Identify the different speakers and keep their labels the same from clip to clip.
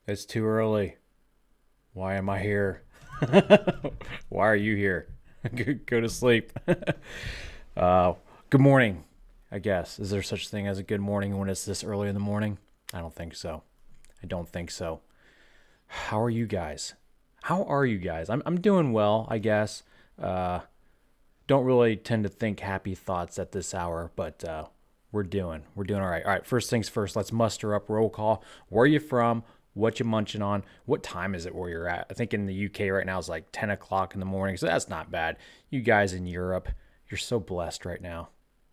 Speaker 1: It's too early. Why am I here? Why are you here? Go to sleep. uh, Good morning, I guess. Is there such thing as a good morning when it's this early in the morning? I don't think so. I don't think so. How are you guys? How are you guys? I'm doing well, I guess. Uh, don't really tend to think happy thoughts at this hour, but we're doing all right. All right, first things first, let's muster up roll call. Where are you from? What you munching on? What time is it where you're at? I think in the UK right now is like 10 o'clock in the morning, so that's not bad. You guys in Europe, you're so blessed right now.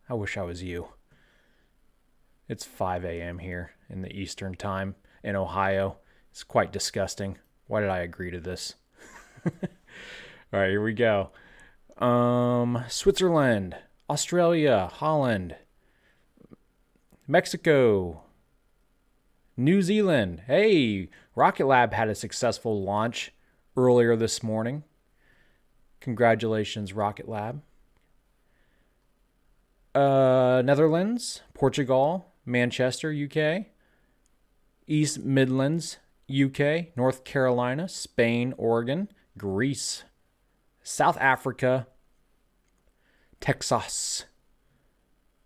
Speaker 1: I wish I was you. It's 5 a.m. here in the Eastern time in Ohio. It's quite disgusting. Why did I agree to this? All right, here we go. Switzerland, Australia, Holland, Mexico, New Zealand. Hey, Rocket Lab had a successful launch earlier this morning. Congratulations, Rocket Lab. Netherlands, Portugal, Manchester, UK, East Midlands, UK, North Carolina, Spain, Oregon, Greece, South Africa, Texas,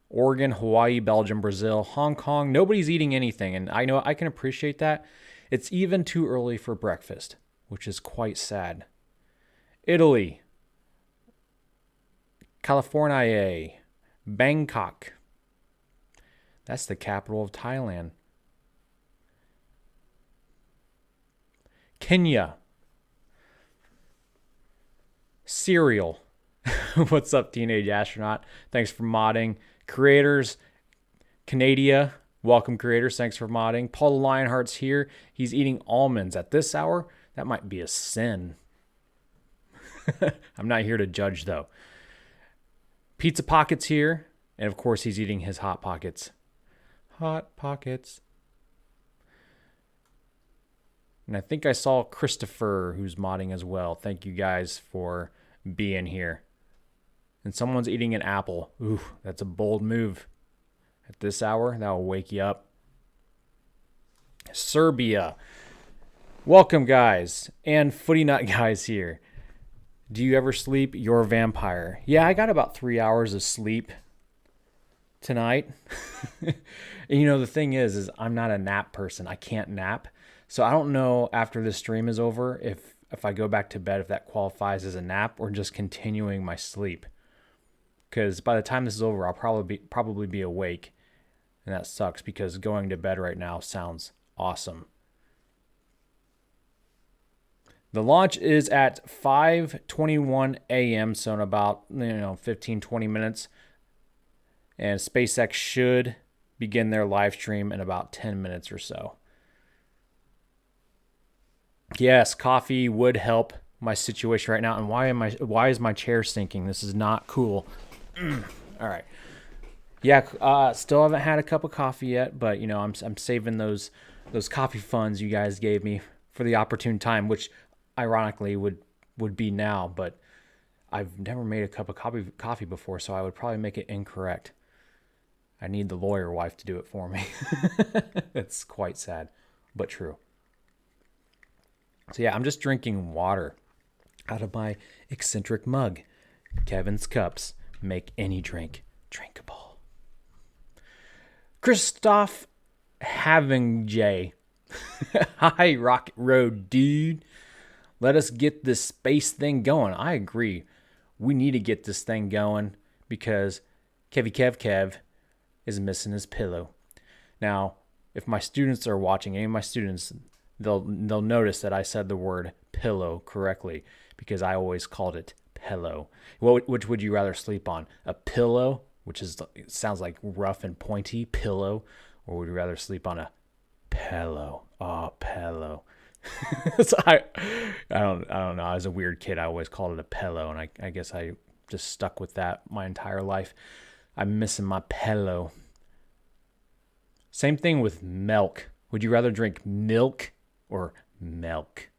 Speaker 1: Oregon, Hawaii, Belgium, Brazil, Hong Kong. Nobody's eating anything, and I know I can appreciate that. It's even too early for breakfast, which is quite sad. Italy, California, Bangkok. That's the capital of Thailand. Kenya. Cereal. What's up, Teenage Astronaut? Thanks for modding. Creators, Canada. Welcome, creators. Thanks for modding. Paul Lionheart's here. He's eating almonds at this hour. That might be a sin. I'm not here to judge, though. Pizza Pocket's here. And, of course, he's eating his Hot Pockets. Hot Pockets. And I think I saw Christopher, who's modding as well. Thank you guys for being here. And someone's eating an apple. Ooh, that's a bold move. At this hour, that will wake you up. Serbia. Welcome, guys. And Footy Nut guys here. Do you ever sleep? You're a vampire. Yeah, I got about 3 hours of sleep tonight. And the thing is I'm not a nap person. I can't nap. So I don't know after this stream is over if I go back to bed, if that qualifies as a nap or just continuing my sleep. Because by the time this is over, I'll probably be awake. And that sucks because going to bed right now sounds awesome. The launch is at 5:21 a.m. So in about 15, 20 minutes. And SpaceX should begin their live stream in about 10 minutes or so. Yes, coffee would help my situation right now. And why is my chair sinking? This is not cool. All right. Yeah, still haven't had a cup of coffee yet, but I'm saving those coffee funds you guys gave me for the opportune time, which ironically would be now, but I've never made a cup of coffee before, so I would probably make it incorrect. I need the lawyer wife to do it for me. It's quite sad, but true. So yeah, I'm just drinking water out of my eccentric mug. Kevin's Cups make any drink drinkable. Christoph Having Hi, Rocket Road dude. Let us get this space thing going. I agree. We need to get this thing going because Kev is missing his pillow. Now, if my students are watching, any of my students, they'll notice that I said the word pillow correctly because I always called it pillow. Which would you rather sleep on? A pillow, which sounds like rough and pointy, pillow, or would you rather sleep on a pillow? Oh, pillow. So I don't know. As a weird kid, I always called it a pillow, and I guess I just stuck with that my entire life. I'm missing my pillow. Same thing with milk. Would you rather drink milk or milk?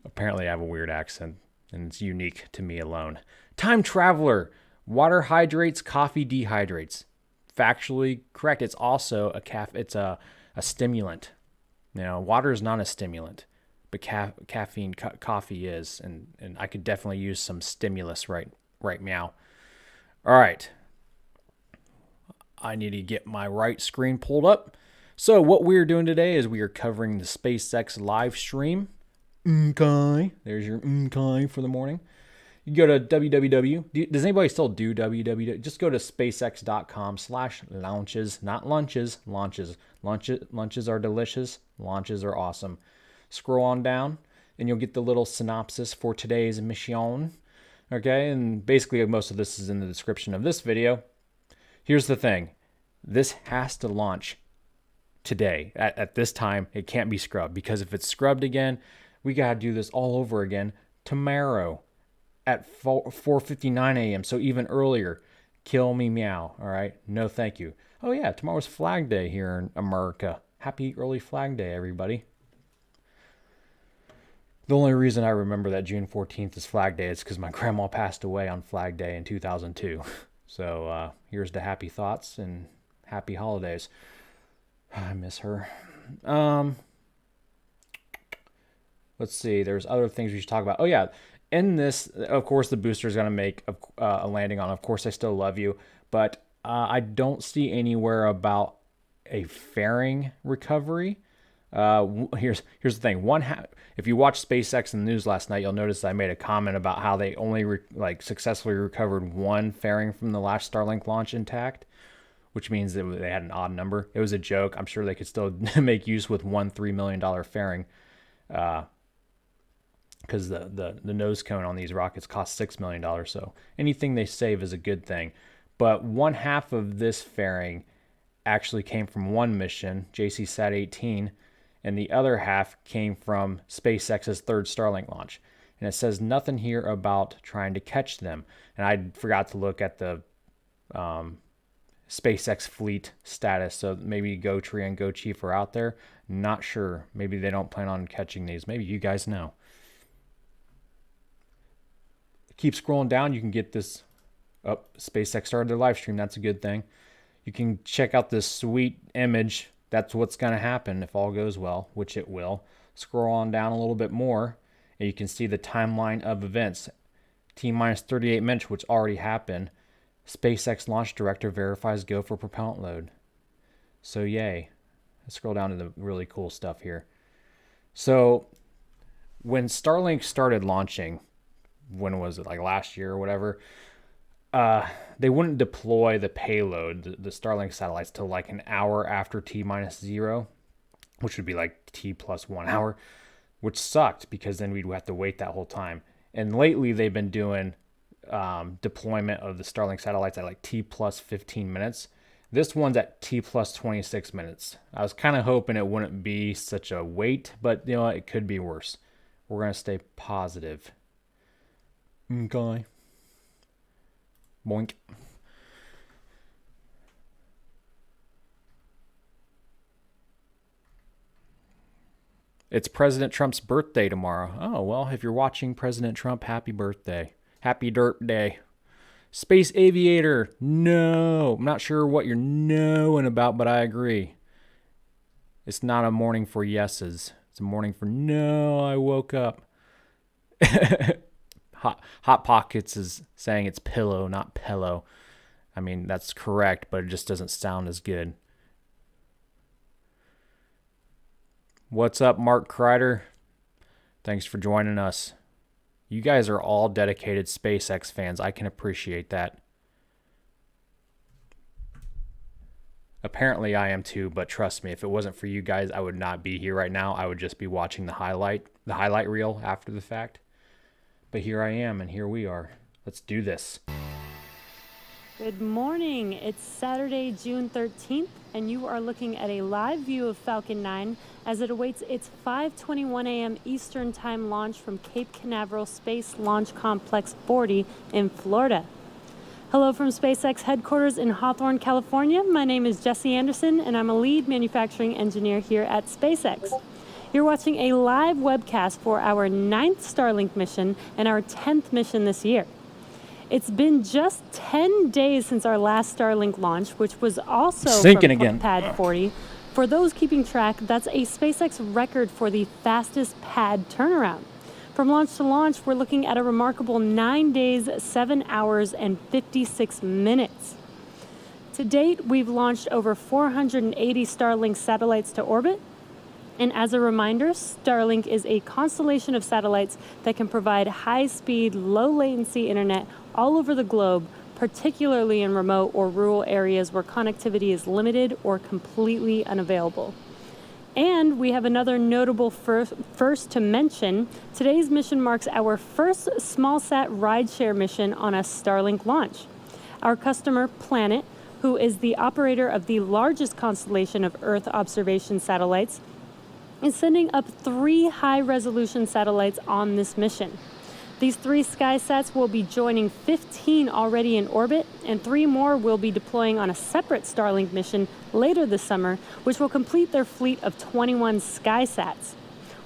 Speaker 1: Apparently I have a weird accent, and it's unique to me alone. Time traveler. Water hydrates, coffee dehydrates. Factually correct. It's also a stimulant. You know, water is not a stimulant, but caffeine, coffee is, and I could definitely use some stimulus right meow. All right. I need to get my right screen pulled up. So what we're doing today is we are covering the SpaceX live stream. Okay. There's your okay for the morning. You go to www. Does anybody still do www? Just go to spacex.com/launches, not lunches, launches. Lunches are delicious. Launches are awesome. Scroll on down and you'll get the little synopsis for today's mission. Okay. And basically most of this is in the description of this video. Here's the thing. This has to launch today. At this time, it can't be scrubbed, because if it's scrubbed again, we got to do this all over again tomorrow at 4:59 a.m. So even earlier. Kill me meow. All right. No, thank you. Oh, yeah. Tomorrow's Flag Day here in America. Happy early Flag Day, everybody. The only reason I remember that June 14th is Flag Day is because my grandma passed away on Flag Day in 2002. So here's to happy thoughts and happy holidays. I miss her. Let's see. There's other things we should talk about. Oh, yeah. In this, of course, the booster is going to make a landing on. Of course, I still love you. But I don't see anywhere about a fairing recovery. Here's the thing. If you watched SpaceX in the news last night, you'll notice I made a comment about how they only successfully recovered one fairing from the last Starlink launch intact, which means that they had an odd number. It was a joke. I'm sure they could still make use with one $3 million fairing, because the nose cone on these rockets costs $6 million. So anything they save is a good thing. But one half of this fairing actually came from one mission, JCSat 18, and the other half came from SpaceX's third Starlink launch. And it says nothing here about trying to catch them. And I forgot to look at the SpaceX fleet status. So maybe GoTree and GoChief are out there. Not sure. Maybe they don't plan on catching these. Maybe you guys know. Keep scrolling down. You can get this. Oh, SpaceX started their live stream. That's a good thing. You can check out this sweet image. That's what's going to happen if all goes well, which it will. Scroll on down a little bit more, and you can see the timeline of events. T-minus 38 minutes, which already happened. SpaceX launch director verifies go for propellant load. So yay. Let's scroll down to the really cool stuff here. So when Starlink started launching, when was it, like last year or whatever, they wouldn't deploy the payload, the Starlink satellites, till like an hour after T-0, which would be like T+1 hour, which sucked because then we'd have to wait that whole time. And lately they've been doing deployment of the Starlink satellites at like T+15 minutes. This one's at T+26 minutes. I was kind of hoping it wouldn't be such a wait, but you know, it could be worse. We're going to stay positive. Okay. Boink. It's President Trump's birthday tomorrow. Oh, well, if you're watching President Trump, happy birthday. Happy Dirt Day. Space Aviator. No. I'm not sure what you're knowing about, but I agree. It's not a morning for yeses. It's a morning for no, I woke up. Hot Pockets is saying it's pillow, not pillow. I mean, that's correct, but it just doesn't sound as good. What's up, Mark Kreider? Thanks for joining us. You guys are all dedicated SpaceX fans. I can appreciate that. Apparently I am too, but trust me, if it wasn't for you guys, I would not be here right now. I would just be watching the highlight reel after the fact. But here I am, and here we are. Let's do this.
Speaker 2: Good morning. It's Saturday, June 13th, and you are looking at a live view of Falcon 9 as it awaits its 5:21 a.m. Eastern Time launch from Cape Canaveral Space Launch Complex 40 in Florida. Hello from SpaceX headquarters in Hawthorne, California. My name is Jesse Anderson, and I'm a lead manufacturing engineer here at SpaceX. You're watching a live webcast for our 9th Starlink mission and our 10th mission this year. It's been just 10 days since our last Starlink launch, which was also
Speaker 1: Sinking
Speaker 2: from
Speaker 1: again.
Speaker 2: Pad 40, For those keeping track, that's a SpaceX record for the fastest pad turnaround. From launch to launch, we're looking at a remarkable 9 days, 7 hours, and 56 minutes. To date, we've launched over 480 Starlink satellites to orbit. And as a reminder, Starlink is a constellation of satellites that can provide high-speed, low-latency internet all over the globe, particularly in remote or rural areas where connectivity is limited or completely unavailable. And we have another notable first to mention. Today's mission marks our first SmallSat Rideshare mission on a Starlink launch. Our customer, Planet, who is the operator of the largest constellation of Earth observation satellites, is sending up 3 high-resolution satellites on this mission. These 3 SkySats will be joining 15 already in orbit, and 3 more will be deploying on a separate Starlink mission later this summer, which will complete their fleet of 21 SkySats.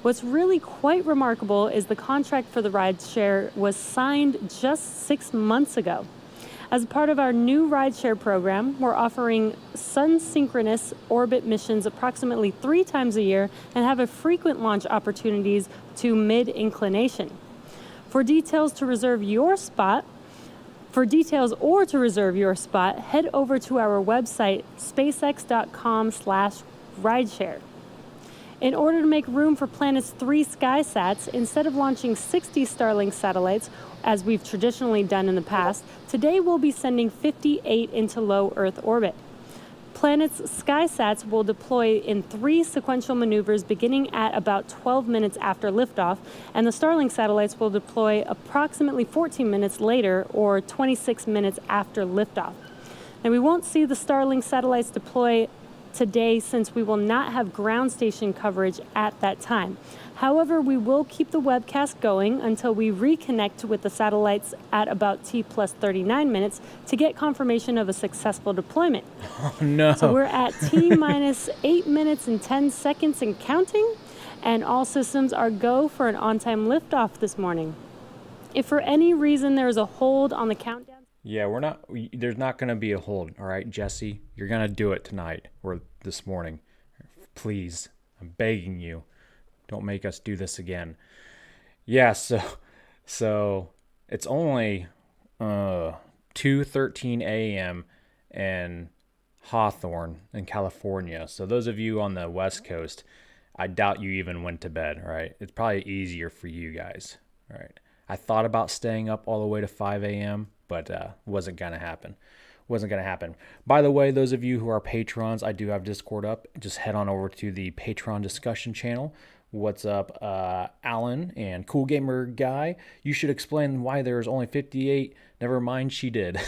Speaker 2: What's really quite remarkable is the contract for the rideshare was signed just 6 months ago. As part of our new rideshare program, we're offering sun-synchronous orbit missions approximately 3 times a year and have a frequent launch opportunities to mid-inclination. For details or to reserve your spot, head over to our website, spacex.com/rideshare. In order to make room for Planet's 3 SkySats, instead of launching 60 Starlink satellites, as we've traditionally done in the past, today we'll be sending 58 into low Earth orbit. Planet's SkySats will deploy in 3 sequential maneuvers beginning at about 12 minutes after liftoff, and the Starlink satellites will deploy approximately 14 minutes later, or 26 minutes after liftoff. Now, we won't see the Starlink satellites deploy today since we will not have ground station coverage at that time. However, we will keep the webcast going until we reconnect with the satellites at about T+39 minutes to get confirmation of a successful deployment.
Speaker 1: Oh, no.
Speaker 2: So we're at T-minus 8 minutes and 10 seconds and counting, and all systems are go for an on-time liftoff this morning. If for any reason there is a hold on the countdown...
Speaker 1: Yeah, there's not going to be a hold, all right, Jesse? You're going to do it tonight or this morning. Please, I'm begging you. Don't make us do this again. Yeah, so it's only 2:13 a.m. in Hawthorne in California. So those of you on the West Coast, I doubt you even went to bed, all right? It's probably easier for you guys, all right? I thought about staying up all the way to 5 a.m., but wasn't going to happen. By the way, those of you who are patrons, I do have Discord up. Just head on over to the Patreon discussion channel. What's up, Alan and Cool Gamer Guy? You should explain why there's only 58. Never mind, she did.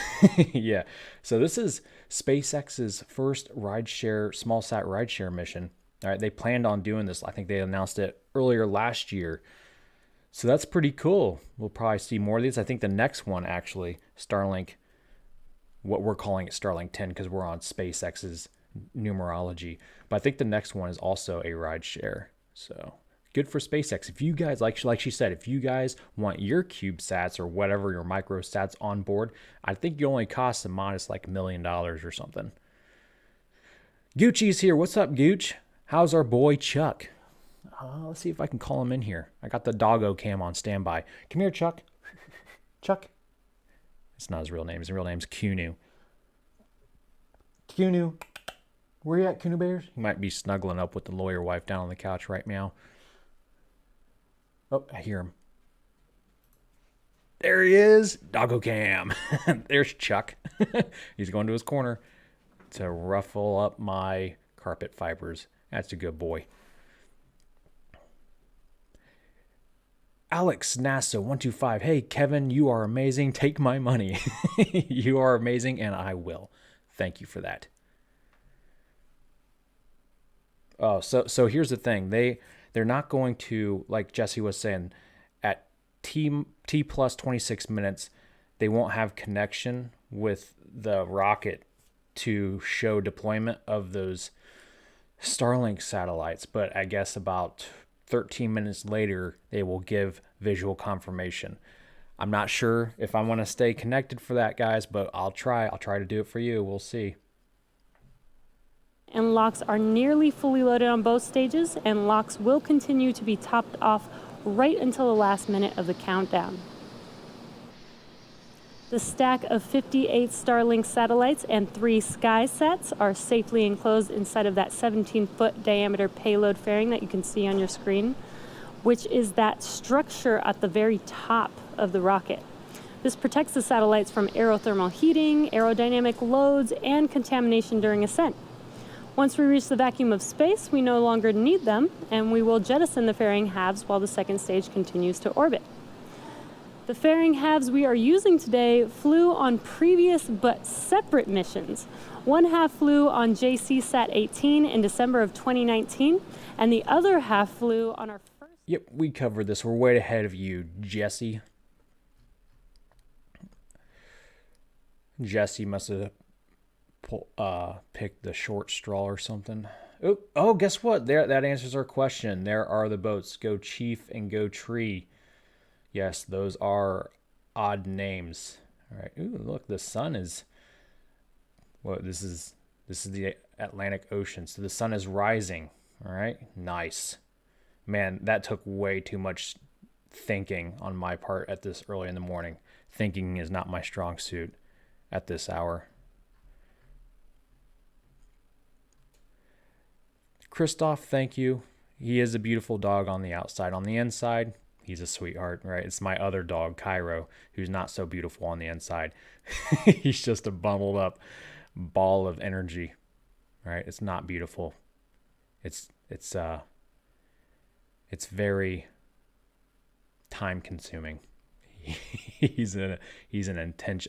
Speaker 1: Yeah. So this is SpaceX's first SmallSat rideshare mission. All right. They planned on doing this. I think they announced it earlier last year. So that's pretty cool. We'll probably see more of these. I think the next one, actually, Starlink, what we're calling it Starlink 10 because we're on SpaceX's numerology. But I think the next one is also a rideshare. So good for SpaceX. If you guys, like she said, if you guys want your CubeSats or whatever, your microsats on board, I think you only cost a modest like $1 million or something. Gucci's here. What's up, Gooch? How's our boy Chuck? Let's see if I can call him in here. I got the doggo cam on standby. Come here, Chuck. Chuck. It's not his real name. His real name's Kunu. Kunu. Where you at, Kunu Bears? He might be snuggling up with the lawyer wife down on the couch right now. Oh, I hear him. There he is. Doggo cam. There's Chuck. He's going to his corner to ruffle up my carpet fibers. That's a good boy. Alex NASA 125. Hey, Kevin, you are amazing. Take my money. You are amazing, and I will. Thank you for that. Oh, so here's the thing. They're not going to, like Jesse was saying, at T plus 26 minutes, they won't have connection with the rocket to show deployment of those Starlink satellites. But I guess about 13 minutes later, they will give visual confirmation. I'm not sure if I want to stay connected for that, guys, but I'll try to do it for you. We'll see.
Speaker 2: and locks are nearly fully loaded on both stages, and locks will continue to be topped off right until the last minute of the countdown. The stack of 58 Starlink satellites and 3 SkySats are safely enclosed inside of that 17-foot diameter payload fairing that you can see on your screen, which is that structure at the very top of the rocket. This protects the satellites from aerothermal heating, aerodynamic loads, and contamination during ascent. Once we reach the vacuum of space, we no longer need them, and we will jettison the fairing halves while the second stage continues to orbit. The fairing halves we are using today flew on previous but separate missions. One half flew on JCSat 18 in December of 2019, and the other half flew on our first...
Speaker 1: Yep, we covered this. We're way ahead of you, Jesse. Jesse must have picked the short straw or something. Oh, guess what? That answers our question. There are the boats. Go Chief and Go Tree. Yes, those are odd names. All right. Ooh, look, the sun is... Well, this is the Atlantic Ocean. So the sun is rising. All right. Nice. Man, that took way too much thinking on my part at this early in the morning. Thinking is not my strong suit at this hour. Christoph, thank you. He is a beautiful dog on the outside. On the inside, he's a sweetheart, right? It's my other dog, Cairo, who's not so beautiful on the inside. He's just a bundled up ball of energy, right? It's not beautiful. It's very time consuming. He's an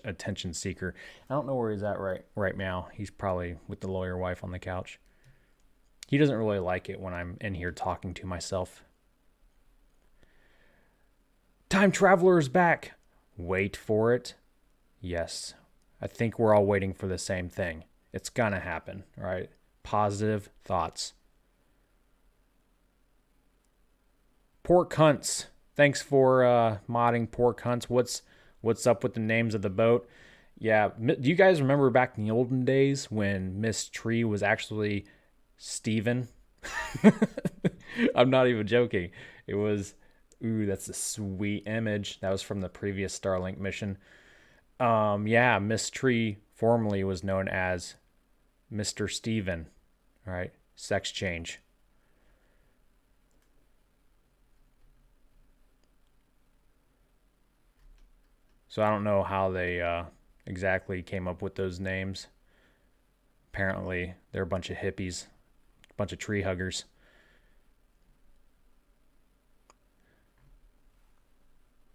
Speaker 1: attention seeker. I don't know where he's at right now. He's probably with the lawyer wife on the couch. He doesn't really like it when I'm in here talking to myself. Time Traveler is back. Wait for it. Yes. I think we're all waiting for the same thing. It's gonna happen, right? Positive thoughts. Pork Hunts. Thanks for modding Pork Hunts. What's up with the names of the boat? Yeah, do you guys remember back in the olden days when Miss Tree was actually Steven? I'm not even joking. It was... Ooh, that's a sweet image. That was from the previous Starlink mission. Yeah, Miss Tree formerly was known as Mr. Steven. All right, sex change. So I don't know how they exactly came up with those names. Apparently, they're a bunch of hippies, a bunch of tree huggers.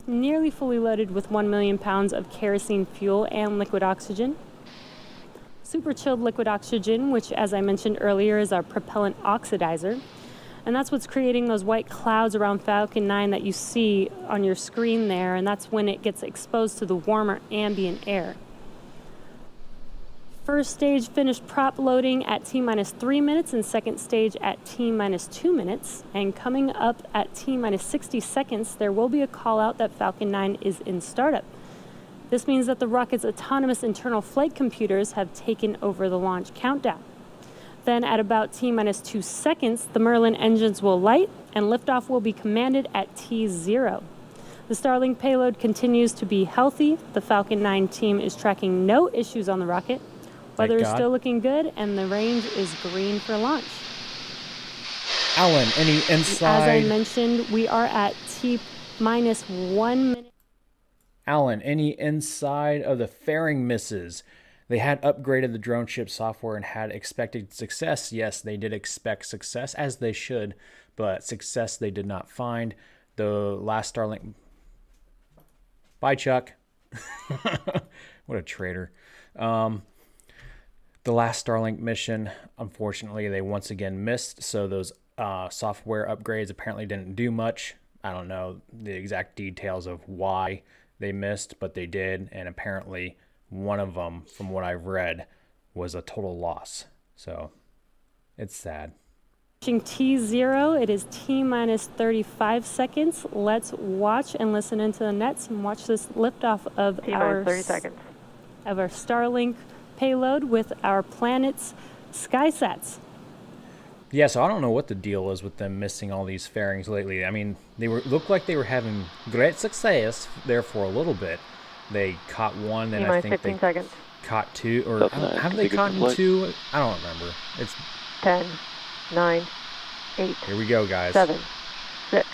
Speaker 2: Nearly fully loaded with 1 million pounds of kerosene fuel and liquid oxygen. Super chilled liquid oxygen, which, as I mentioned earlier, is our propellant oxidizer. And that's what's creating those white clouds around Falcon 9 that you see on your screen there, and that's when it gets exposed to the warmer ambient air. First stage finished prop loading at T-minus 3 minutes and second stage at T-minus 2 minutes. And coming up at T-minus 60 seconds, there will be a call out that Falcon 9 is in startup. This means that the rocket's autonomous internal flight computers have taken over the launch countdown. Then at about T-minus 2 seconds, the Merlin engines will light and liftoff will be commanded at T0. The Starlink payload continues to be healthy. The Falcon 9 team is tracking no issues on the rocket. Weather is still looking good, and the range is green for launch.
Speaker 1: Alan, any inside...
Speaker 2: As I mentioned, we are at T-minus 1 minute.
Speaker 1: Alan, any inside of the fairing misses? They had upgraded the drone ship software and had expected success. Yes, they did expect success, as they should, but success they did not find. The last Starlink... Bye, Chuck. What a traitor. The last Starlink mission, unfortunately, they once again missed, so those software upgrades apparently didn't do much. I don't know the exact details of why they missed, but they did, and apparently one of them, from what I've read, was a total loss. So it's sad.
Speaker 2: T0, it is T-minus 35 seconds. Let's watch and listen into the nets and watch this liftoff of
Speaker 3: T-minus 30 seconds.
Speaker 2: Of our Starlink payload with our planet's SkySats.
Speaker 1: Yeah, so I don't know what the deal is with them missing all these fairings lately. I mean, looked like they were having great success there for a little bit. They caught one, and I think
Speaker 3: 15
Speaker 1: they
Speaker 3: seconds.
Speaker 1: caught two, or have they caught two? I don't remember. It's
Speaker 3: 10, 9, 8.
Speaker 1: Here we go, guys.
Speaker 3: 7, 6,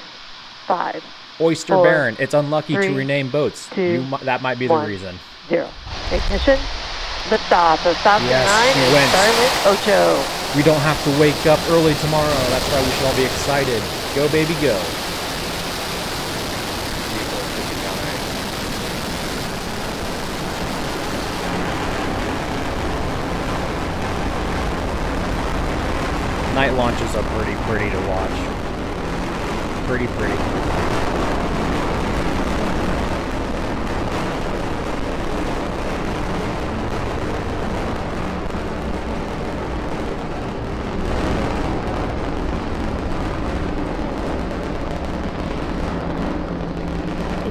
Speaker 3: 5.
Speaker 1: Oyster
Speaker 3: 4,
Speaker 1: Baron. It's unlucky
Speaker 3: 3,
Speaker 1: to rename boats.
Speaker 3: 2,
Speaker 1: That might be
Speaker 3: 1,
Speaker 1: the reason.
Speaker 3: 0. Ignition. Liftoff of Falcon 9
Speaker 1: Yes,
Speaker 3: and
Speaker 1: she went.
Speaker 3: Starlink Ocho.
Speaker 1: We don't have to wake up early tomorrow. That's why we should all be excited. Go, baby, go. Night launches are pretty to watch. Pretty.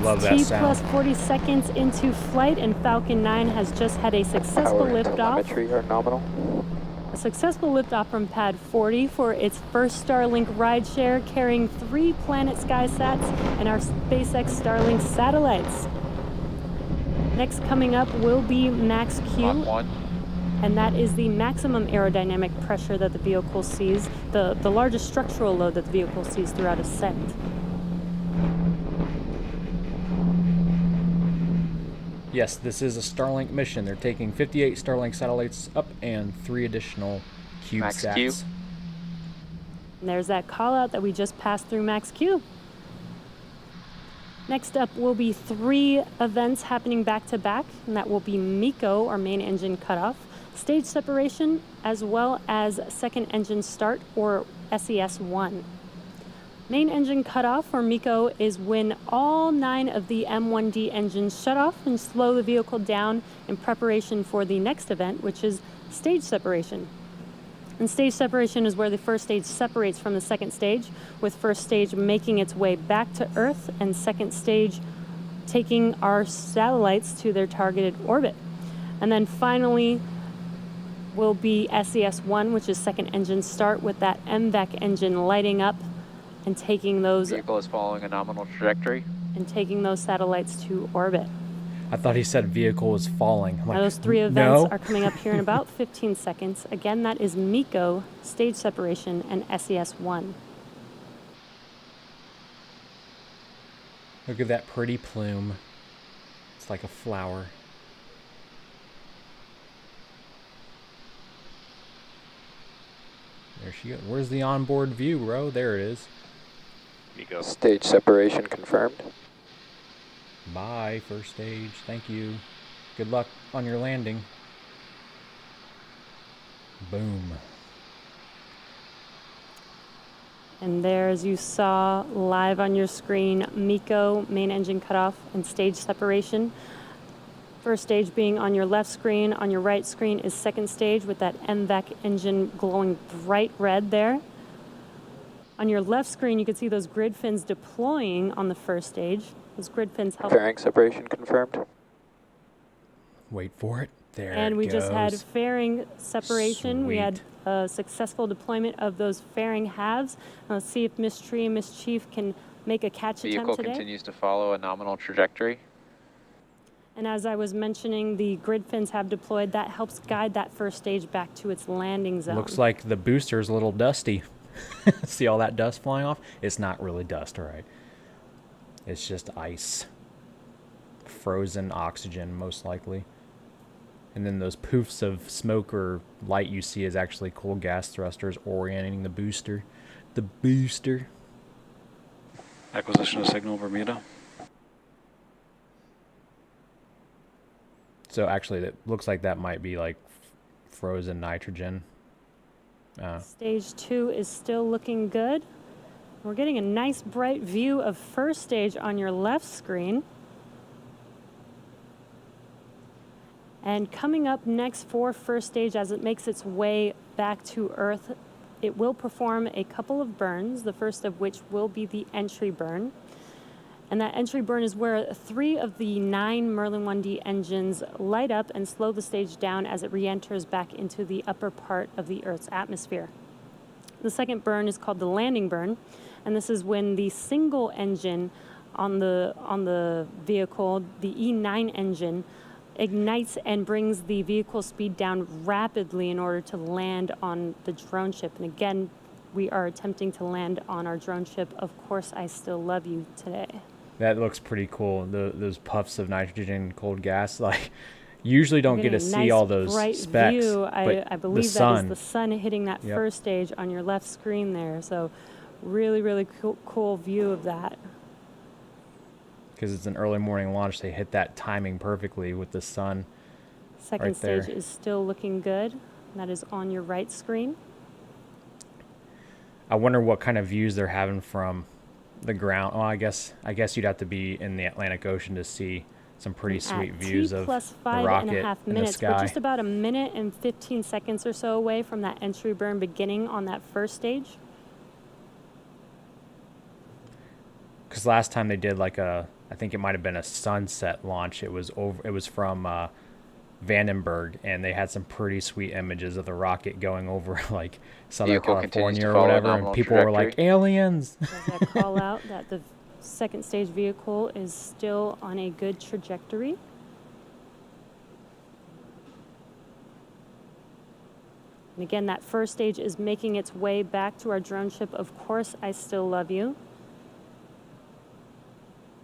Speaker 1: Love that
Speaker 2: T
Speaker 1: sound.
Speaker 2: plus 40 seconds into flight, and Falcon 9 has just had a successful liftoff.
Speaker 4: Telemetry are nominal.
Speaker 2: A successful liftoff from pad 40 for its first Starlink rideshare, carrying 3 Planet SkySats and our SpaceX Starlink satellites. Next coming up will be Max Q, and that is the maximum aerodynamic pressure that the vehicle sees, the largest structural load that the vehicle sees throughout ascent.
Speaker 1: Yes, this is a Starlink mission. They're taking 58 Starlink satellites up and 3 additional CubeSats.
Speaker 2: And there's that call out that we just passed through Max Q. Next up will be 3 events happening back to back, and that will be MECO, or main engine cutoff, stage separation, as well as second engine start, or SES-1. Main engine cutoff, or MECO, is when all 9 of the M1D engines shut off and slow the vehicle down in preparation for the next event, which is stage separation. And stage separation is where the first stage separates from the second stage, with first stage making its way back to Earth and second stage taking our satellites to their targeted orbit. And then finally will be SES-1, which is second engine start, with that MVAC engine lighting up and taking those
Speaker 4: Vehicle is following a nominal trajectory.
Speaker 2: and taking those satellites to orbit.
Speaker 1: I thought he said vehicle was falling. I'm
Speaker 2: Now
Speaker 1: like,
Speaker 2: those 3 events
Speaker 1: no.
Speaker 2: are coming up here in about 15 seconds. Again, that is MECO, stage separation, and SES-1.
Speaker 1: Look at that pretty plume. It's like a flower. There she goes. Where's the onboard view, bro? There it is.
Speaker 4: MECO. Stage separation confirmed.
Speaker 1: Bye, first stage. Thank you. Good luck on your landing. Boom.
Speaker 2: And there, as you saw live on your screen, MECO, main engine cutoff, and stage separation. First stage being on your left screen. On your right screen is second stage with that MVAC engine glowing bright red there. On your left screen, you can see those grid fins deploying on the first stage. Those grid fins help.
Speaker 4: Fairing separation confirmed.
Speaker 1: Wait for it. There
Speaker 2: And
Speaker 1: it
Speaker 2: we
Speaker 1: goes.
Speaker 2: just had fairing separation. We had
Speaker 1: Sweet.
Speaker 2: a successful deployment of those fairing halves. Let's see if Miss Tree and Miss Chief can make a catch
Speaker 4: Vehicle
Speaker 2: attempt today.
Speaker 4: continues to follow a nominal trajectory.
Speaker 2: And as I was mentioning, the grid fins have deployed. That helps guide that first stage back to its landing zone.
Speaker 1: Looks like the booster's a little dusty. See all that dust flying off? It's not really dust, all right. It's just ice. Frozen oxygen, most likely. And then those poofs of smoke or light you see is actually cool gas thrusters orienting the booster. The booster.
Speaker 5: Acquisition of signal, Bermuda.
Speaker 1: So actually, it looks like that might be like frozen nitrogen.
Speaker 2: Stage 2 is still looking good. We're getting a nice bright view of first stage on your left screen. And coming up next for first stage, as it makes its way back to Earth, it will perform a couple of burns, the first of which will be the entry burn. And that entry burn is where 3 of the 9 Merlin 1D engines light up and slow the stage down as it re-enters back into the upper part of the Earth's atmosphere. The second burn is called the landing burn, and this is when the single engine on the vehicle, the E9 engine, ignites and brings the vehicle speed down rapidly in order to land on the drone ship. And again, we are attempting to land on our drone ship. Of course, I still love you today.
Speaker 1: That looks pretty cool. Those puffs of nitrogen, cold gas, like usually don't get to see all those specs.
Speaker 2: View.
Speaker 1: But
Speaker 2: I believe
Speaker 1: the
Speaker 2: that
Speaker 1: sun,
Speaker 2: is the sun hitting that
Speaker 1: Yep.
Speaker 2: first stage on your left screen there. So really, really cool view of that.
Speaker 1: because it's an early morning launch, they hit that timing perfectly with the sun.
Speaker 2: Second
Speaker 1: right there.
Speaker 2: stage is still looking good. That is on your right screen.
Speaker 1: I wonder what kind of views they're having from the ground. Oh, I guess you'd have to be in the Atlantic Ocean to see some pretty sweet views of the rocket in the sky.
Speaker 2: We're just about 1 minute and 15 seconds or so away from that entry burn beginning on that first stage.
Speaker 1: Because last time they did like I think it might have been a sunset launch. It was from Vandenberg, and they had some pretty sweet images of the rocket going over like Southern
Speaker 4: Vehicle continues
Speaker 1: California
Speaker 4: to
Speaker 1: or
Speaker 4: follow a
Speaker 1: whatever, and
Speaker 4: nominal
Speaker 1: people were like,
Speaker 4: trajectory.
Speaker 1: aliens.
Speaker 2: Does that call out that the second stage vehicle is still on a good trajectory? And again, that first stage is making its way back to our drone ship. Of course, I still love you.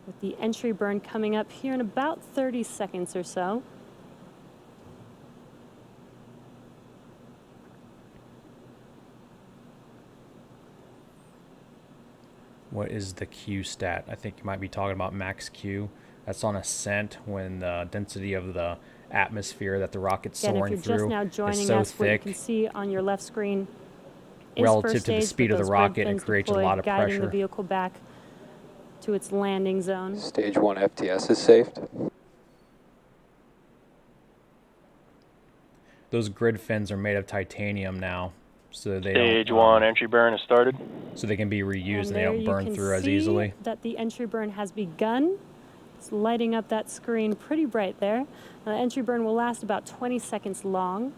Speaker 2: With the entry burn coming up here in about 30 seconds or so.
Speaker 1: What is the Q stat? I think you might be talking about max Q. That's on ascent when the density of the atmosphere that the rocket's
Speaker 2: Again, if
Speaker 1: soaring
Speaker 2: you're
Speaker 1: through
Speaker 2: just now
Speaker 1: is
Speaker 2: joining
Speaker 1: so
Speaker 2: us, what you
Speaker 1: thick
Speaker 2: can see on your left screen is
Speaker 1: relative
Speaker 2: first
Speaker 1: to the
Speaker 2: stage
Speaker 1: speed
Speaker 2: with
Speaker 1: of the
Speaker 2: those grid
Speaker 1: rocket. It
Speaker 2: fins
Speaker 1: creates a
Speaker 2: deployed,
Speaker 1: lot of
Speaker 2: guiding the
Speaker 1: pressure.
Speaker 2: vehicle back to its landing zone.
Speaker 4: Stage 1 FTS is saved.
Speaker 1: Those grid fins are made of titanium now, so they
Speaker 5: Stage
Speaker 1: don't,
Speaker 5: 1 entry burn has started.
Speaker 1: so they can be reused and they
Speaker 2: there
Speaker 1: don't
Speaker 2: you
Speaker 1: burn
Speaker 2: can
Speaker 1: through as
Speaker 2: see
Speaker 1: easily.
Speaker 2: that the entry burn has begun. It's lighting up that screen pretty bright there. The entry burn will last about 20 seconds long.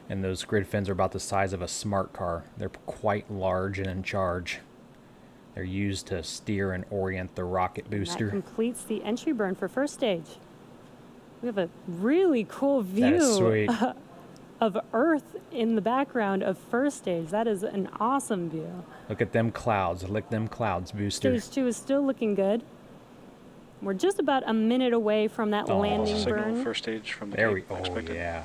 Speaker 1: And those grid fins are about the size of a smart car. They're quite large and in charge. They're used to steer and orient the rocket
Speaker 2: That
Speaker 1: booster.
Speaker 2: completes the entry burn for first stage. We have a really cool
Speaker 1: That is
Speaker 2: view
Speaker 1: sweet.
Speaker 2: of Earth in the background of first stage. That is an awesome view.
Speaker 1: Look at them clouds. Lick them clouds, booster.
Speaker 2: Stage 2 is still looking good. We're just about 1 minute away from that
Speaker 1: Oh,
Speaker 2: landing
Speaker 6: Signal
Speaker 2: burn.
Speaker 6: first stage from the
Speaker 1: There we
Speaker 6: Cape
Speaker 1: Oh,
Speaker 6: expected.
Speaker 1: yeah.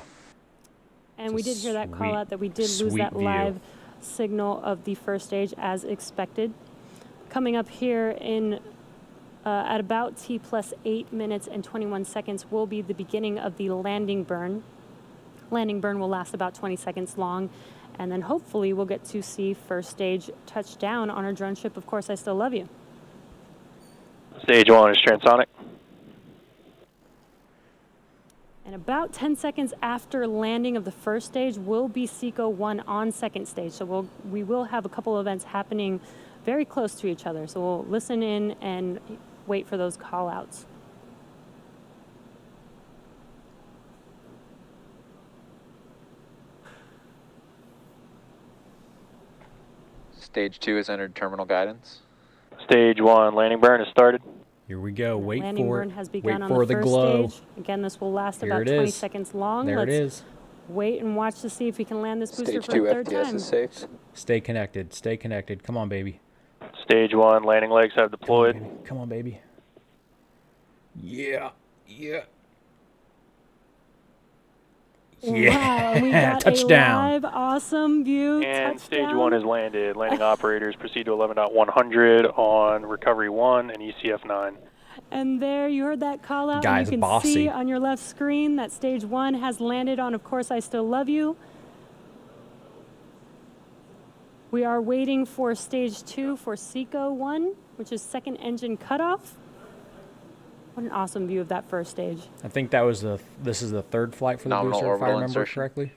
Speaker 2: And we
Speaker 1: It's a
Speaker 2: did hear that call
Speaker 1: sweet,
Speaker 2: out that we did lose
Speaker 1: sweet
Speaker 2: that
Speaker 1: view.
Speaker 2: live signal of the first stage as expected. Coming up here in at about T plus 8 minutes and 21 seconds will be the beginning of the landing burn. Landing burn will last about 20 seconds long, and then hopefully we'll get to see first stage touch down on our drone ship. Of course, I still love you.
Speaker 5: Stage 1 is transonic.
Speaker 2: And about 10 seconds after landing of the first stage will be SECO 1 on second stage. So we will have a couple events happening very close to each other. So we'll listen in and wait for those call outs.
Speaker 4: Stage 2 has entered terminal guidance.
Speaker 5: Stage 1 landing burn has started.
Speaker 1: Here we go. Wait
Speaker 2: Landing
Speaker 1: for
Speaker 2: burn
Speaker 1: it.
Speaker 2: has begun
Speaker 1: Wait
Speaker 2: on
Speaker 1: for
Speaker 2: the
Speaker 1: the
Speaker 2: first
Speaker 1: glow.
Speaker 2: stage. Again, this will last
Speaker 1: Here
Speaker 2: about
Speaker 1: it
Speaker 2: 20
Speaker 1: is.
Speaker 2: seconds long.
Speaker 1: There
Speaker 2: Let's
Speaker 1: it is.
Speaker 2: wait and watch to see if we can land this booster
Speaker 4: Stage
Speaker 2: for
Speaker 4: 2
Speaker 2: a third
Speaker 4: FTS
Speaker 2: time.
Speaker 4: is saved.
Speaker 1: Stay connected. Stay connected. Come on, baby.
Speaker 5: Stage 1 landing legs have deployed.
Speaker 1: Come on, baby. Yeah. Yeah.
Speaker 2: Wow, we got
Speaker 1: Touchdown.
Speaker 2: a live awesome view.
Speaker 5: And
Speaker 2: Touchdown.
Speaker 5: stage 1 is landed. Landing operators proceed to 11.100 on recovery 1 and ECF 9.
Speaker 2: And there, you heard that call out.
Speaker 1: Guy's
Speaker 2: and you can
Speaker 1: bossy.
Speaker 2: see on your left screen that stage 1 has landed on Of Course I Still Love You. We are waiting for stage 2 for SECO 1, which is second engine cutoff. What an awesome view of that first stage.
Speaker 1: I think this is the third flight for the
Speaker 4: Nominal
Speaker 1: booster, if I
Speaker 4: orbital
Speaker 1: remember
Speaker 4: insertion.
Speaker 1: correctly.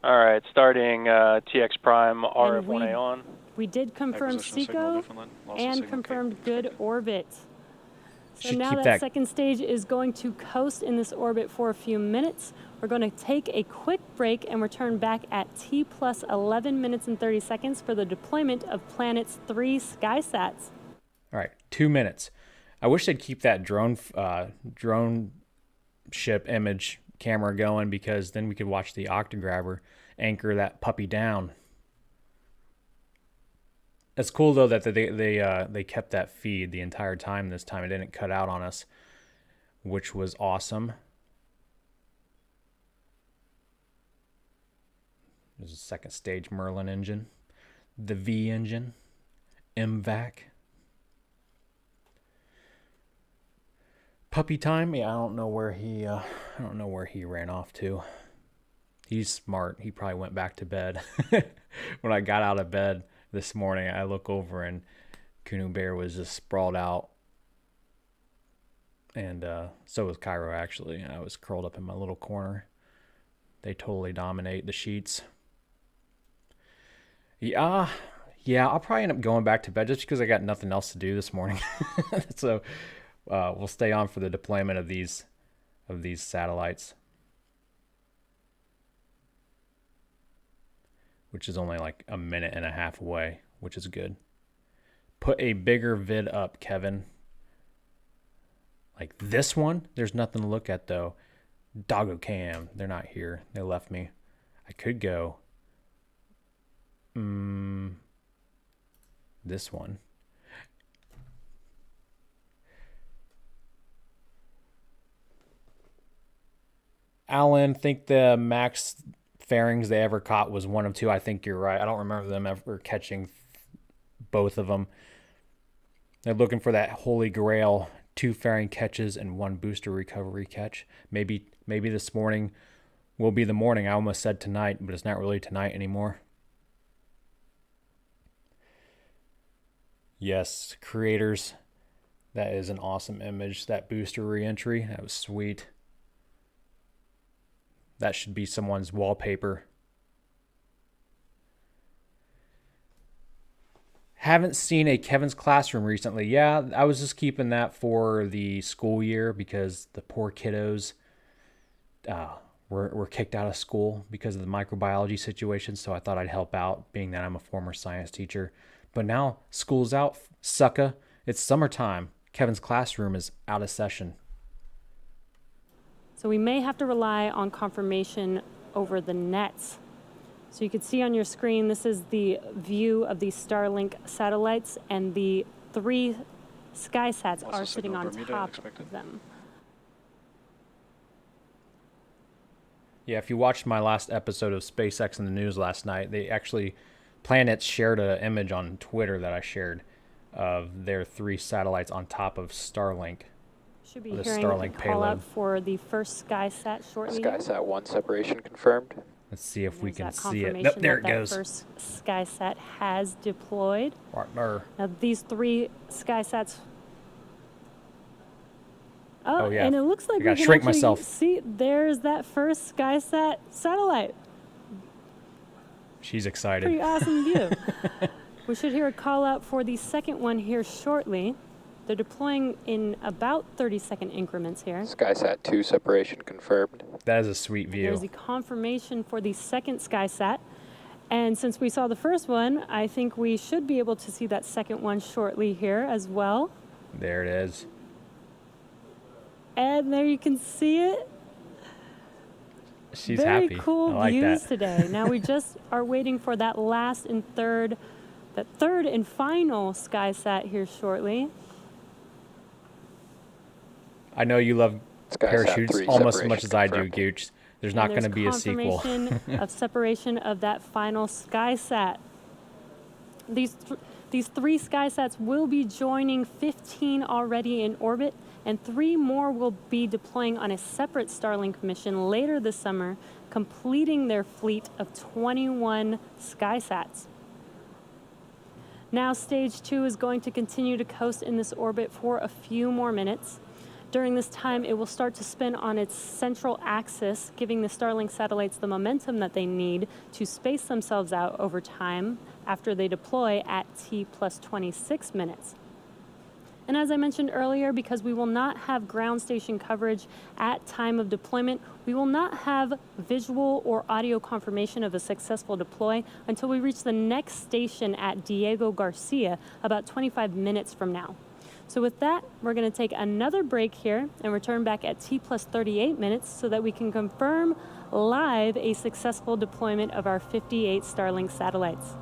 Speaker 5: All right, starting TX prime
Speaker 2: And we
Speaker 5: RF1A on.
Speaker 2: We did confirm
Speaker 6: Acquisition signal,
Speaker 2: SECO
Speaker 6: Newfoundland. Loss of
Speaker 2: and
Speaker 6: signal
Speaker 2: confirmed
Speaker 6: Cape.
Speaker 2: good
Speaker 6: Expected.
Speaker 2: orbit. So
Speaker 1: Should
Speaker 2: now
Speaker 1: keep
Speaker 2: that
Speaker 1: that-
Speaker 2: second stage is going to coast in this orbit for a few minutes. We're going to take a quick break and return back at T plus 11 minutes and 30 seconds for the deployment of Planet's 3 SkySats.
Speaker 1: All right, 2 minutes. I wish they'd keep that drone ship image camera going, because then we could watch the octograbber anchor that puppy down. It's cool though that they kept that feed the entire time this time. It didn't cut out on us, which was awesome. There's a second stage Merlin engine, the V engine, MVAC. Puppy time? Yeah, I don't know where he ran off to. He's smart. He probably went back to bed. When I got out of bed this morning, I look over and Kunu Bear was just sprawled out. And so was Cairo, actually. I was curled up in my little corner. They totally dominate the sheets. Yeah, I'll probably end up going back to bed just because I got nothing else to do this morning. So we'll stay on for the deployment of these satellites, which is only like a minute and a half away, which is good. Put a bigger vid up, Kevin. Like this one, there's nothing to look at though. Doggo Cam, they're not here. They left me. I could go. This one. Alan, think the max fairings they ever caught was 1 of 2. I think you're right. I don't remember them ever catching both of them. They're looking for that holy grail, 2 fairing catches and 1 booster recovery catch. Maybe this morning will be the morning. I almost said tonight, but it's not really tonight anymore. Yes, creators. That is an awesome image. That booster reentry, that was sweet. That should be someone's wallpaper. Haven't seen a Kevin's Classroom recently. Yeah, I was just keeping that for the school year because the poor kiddos were kicked out of school because of the microbiology situation. So I thought I'd help out, being that I'm a former science teacher. But now school's out, sucka. It's summertime. Kevin's Classroom is out of session.
Speaker 2: So we may have to rely on confirmation over the nets. So you can see on your screen, this is the view of the Starlink satellites, and the 3 SkySats are sitting on top of them.
Speaker 1: Yeah, if you watched my last episode of SpaceX in the News last night, Planets shared an image on Twitter that I shared of their 3 satellites on top of Starlink.
Speaker 2: Should be
Speaker 1: The
Speaker 2: hearing
Speaker 1: Starlink
Speaker 2: a call out
Speaker 1: payload.
Speaker 2: for the first SkySat shortly.
Speaker 4: SkySat 1 separation confirmed.
Speaker 1: Let's see if we
Speaker 2: There's
Speaker 1: can
Speaker 2: that
Speaker 1: see it.
Speaker 2: confirmation
Speaker 1: Nope, there it
Speaker 2: that that
Speaker 1: goes.
Speaker 2: first SkySat has deployed.
Speaker 1: Partner.
Speaker 2: Now these 3 SkySats.
Speaker 1: Oh, yeah.
Speaker 2: And it looks like
Speaker 1: I
Speaker 2: we
Speaker 1: gotta
Speaker 2: can
Speaker 1: shrink
Speaker 2: actually
Speaker 1: myself.
Speaker 2: see there's that first SkySat satellite.
Speaker 1: She's excited.
Speaker 2: Pretty awesome view. We should hear a call out for the second one here shortly. They're deploying in about 30-second increments here.
Speaker 4: SkySat 2 separation confirmed.
Speaker 1: That is a sweet view.
Speaker 2: There's the confirmation for the second SkySat. And since we saw the first one, I think we should be able to see that second one shortly here as well.
Speaker 1: There it is.
Speaker 2: And there you can see it.
Speaker 1: She's
Speaker 2: Very
Speaker 1: happy.
Speaker 2: cool
Speaker 1: I like
Speaker 2: views
Speaker 1: that.
Speaker 2: today. Now we just are waiting for that third and final SkySat here shortly.
Speaker 1: I know you love
Speaker 4: SkySat
Speaker 1: parachutes
Speaker 4: 3
Speaker 1: almost as
Speaker 4: separation
Speaker 1: much as I do,
Speaker 4: confirmed.
Speaker 1: Gooch. There's not going to be a sequel.
Speaker 2: Confirmation of separation of that final SkySat. These 3 SkySats will be joining 15 already in orbit, and 3 more will be deploying on a separate Starlink mission later this summer, completing their fleet of 21 SkySats. Now, stage 2 is going to continue to coast in this orbit for a few more minutes. During this time, it will start to spin on its central axis, giving the Starlink satellites the momentum that they need to space themselves out over time after they deploy at T plus 26 minutes. And as I mentioned earlier, because we will not have ground station coverage at time of deployment, we will not have visual or audio confirmation of a successful deploy until we reach the next station at Diego Garcia about 25 minutes from now. So with that, we're going to take another break here and return back at T plus 38 minutes so that we can confirm live a successful deployment of our 58 Starlink satellites.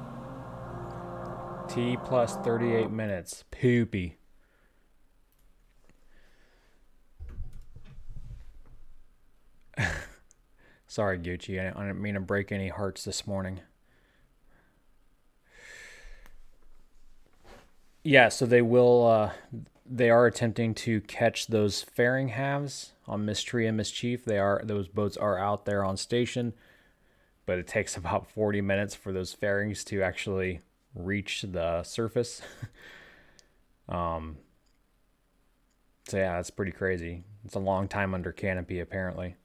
Speaker 1: T plus 38 minutes. Poopy. Sorry, Gucci. I didn't mean to break any hearts this morning. Yeah, so they will. They are attempting to catch those fairing halves on Mystery and Mischief. Those boats are out there on station, but it takes about 40 minutes for those fairings to actually reach the surface. So yeah, that's pretty crazy. It's a long time under canopy, apparently.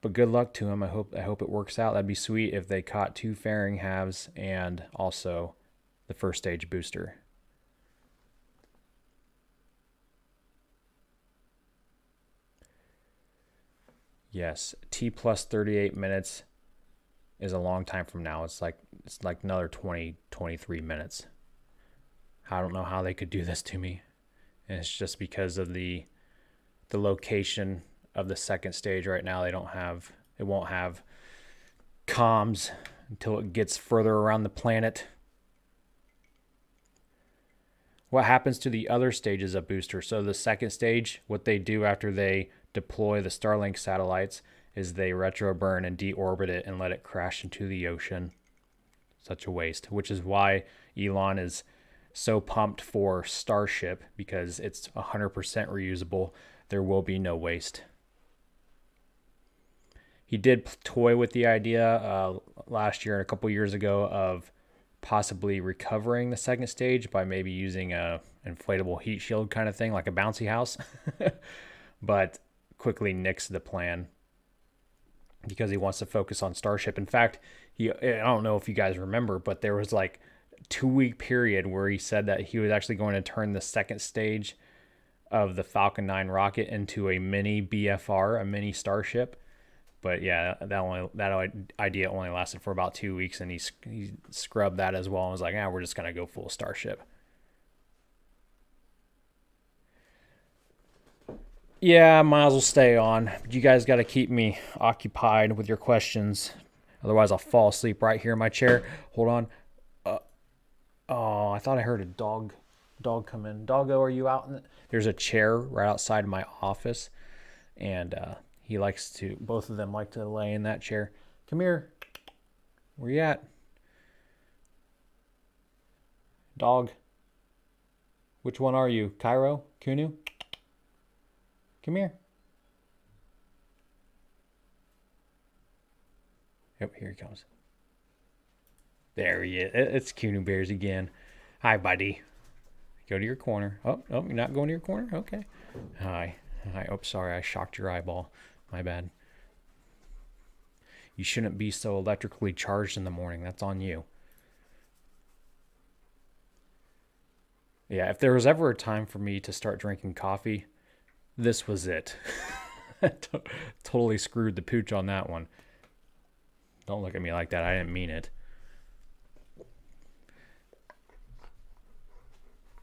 Speaker 1: But good luck to them. I hope it works out. That'd be sweet if they caught 2 fairing halves and also the first stage booster. Yes, T plus 38 minutes is a long time from now. It's like another 23 minutes. I don't know how they could do this to me. And it's just because of the location of the second stage right now. It won't have comms until it gets further around the planet. What happens to the other stages of booster? So the second stage, what they do after they deploy the Starlink satellites is they retroburn and deorbit it and let it crash into the ocean. Such a waste, which is why Elon is so pumped for Starship, because it's 100% reusable. There will be no waste. He did toy with the idea last year and a couple years ago of possibly recovering the second stage by maybe using a inflatable heat shield kind of thing, like a bouncy house, but quickly nixed the plan because he wants to focus on Starship. In fact, I don't know if you guys remember, but there was like a 2-week period where he said that he was actually going to turn the second stage of the Falcon 9 rocket into a mini BFR, a mini Starship. But yeah, that idea only lasted for about 2 weeks, and he scrubbed that as well and was like, we're just going to go full Starship. Yeah, I might as well stay on. But you guys got to keep me occupied with your questions. Otherwise, I'll fall asleep right here in my chair. Hold on. I thought I heard a dog come in. Doggo, are you out? There's a chair right outside my office, and both of them like to lay in that chair. Come here. Where you at? Dog. Which one are you? Cairo? Kunu? Come here. Yep, here he comes. There he is. It's Kunu Bears again. Hi, buddy. Go to your corner. Oh, you're not going to your corner? Okay. Hi. Oh, sorry, I shocked your eyeball. My bad. You shouldn't be so electrically charged in the morning. That's on you. Yeah, if there was ever a time for me to start drinking coffee, this was it. Totally screwed the pooch on that one. Don't look at me like that. I didn't mean it.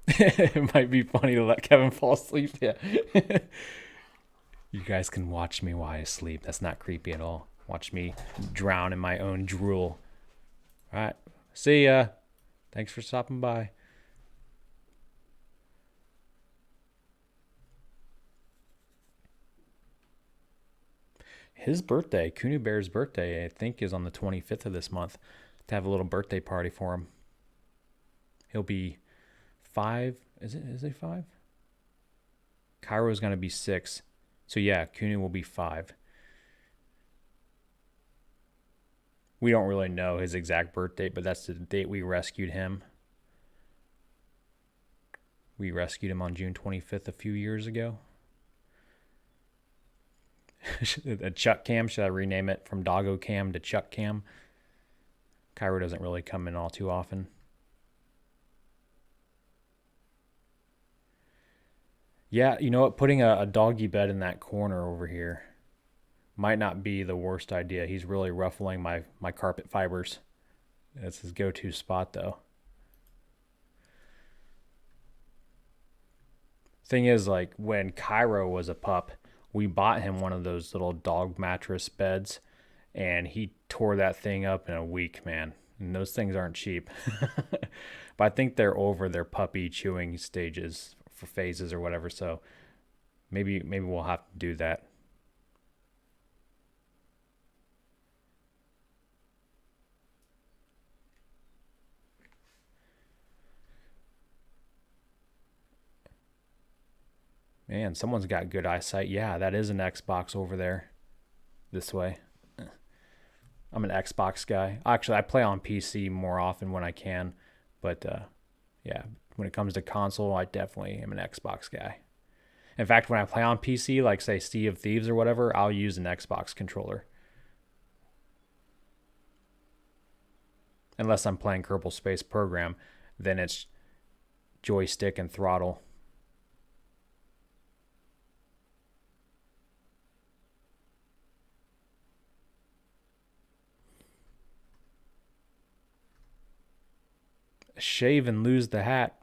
Speaker 1: It might be funny to let Kevin fall asleep. Yeah. You guys can watch me while I sleep. That's not creepy at all. Watch me drown in my own drool. All right. See ya. Thanks for stopping by. His birthday, Kunu Bear's birthday, I think is on the 25th of this month. To have a little birthday party for him. He'll be 5. Is it 5? Cairo's going to be 6. So yeah, Kunu will be 5. We don't really know his exact birth date, but that's the date we rescued him. We rescued him on June 25th a few years ago. A Chuck Cam, should I rename it from Doggo Cam to Chuck Cam? Cairo doesn't really come in all too often. Yeah, you know what? Putting a doggy bed in that corner over here might not be the worst idea. He's really ruffling my carpet fibers. That's his go-to spot, though. Thing is, like, when Cairo was a pup, we bought him one of those little dog mattress beds, and he tore that thing up in a week, man. And those things aren't cheap. But I think they're over their puppy chewing stages for phases or whatever, so maybe we'll have to do that. Man, someone's got good eyesight. Yeah, that is an Xbox over there. This way. I'm an Xbox guy. Actually, I play on PC more often when I can. But, yeah, when it comes to console, I definitely am an Xbox guy. In fact, when I play on PC, like, say, Sea of Thieves or whatever, I'll use an Xbox controller. Unless I'm playing Kerbal Space Program, then it's joystick and throttle. Shave and lose the hat.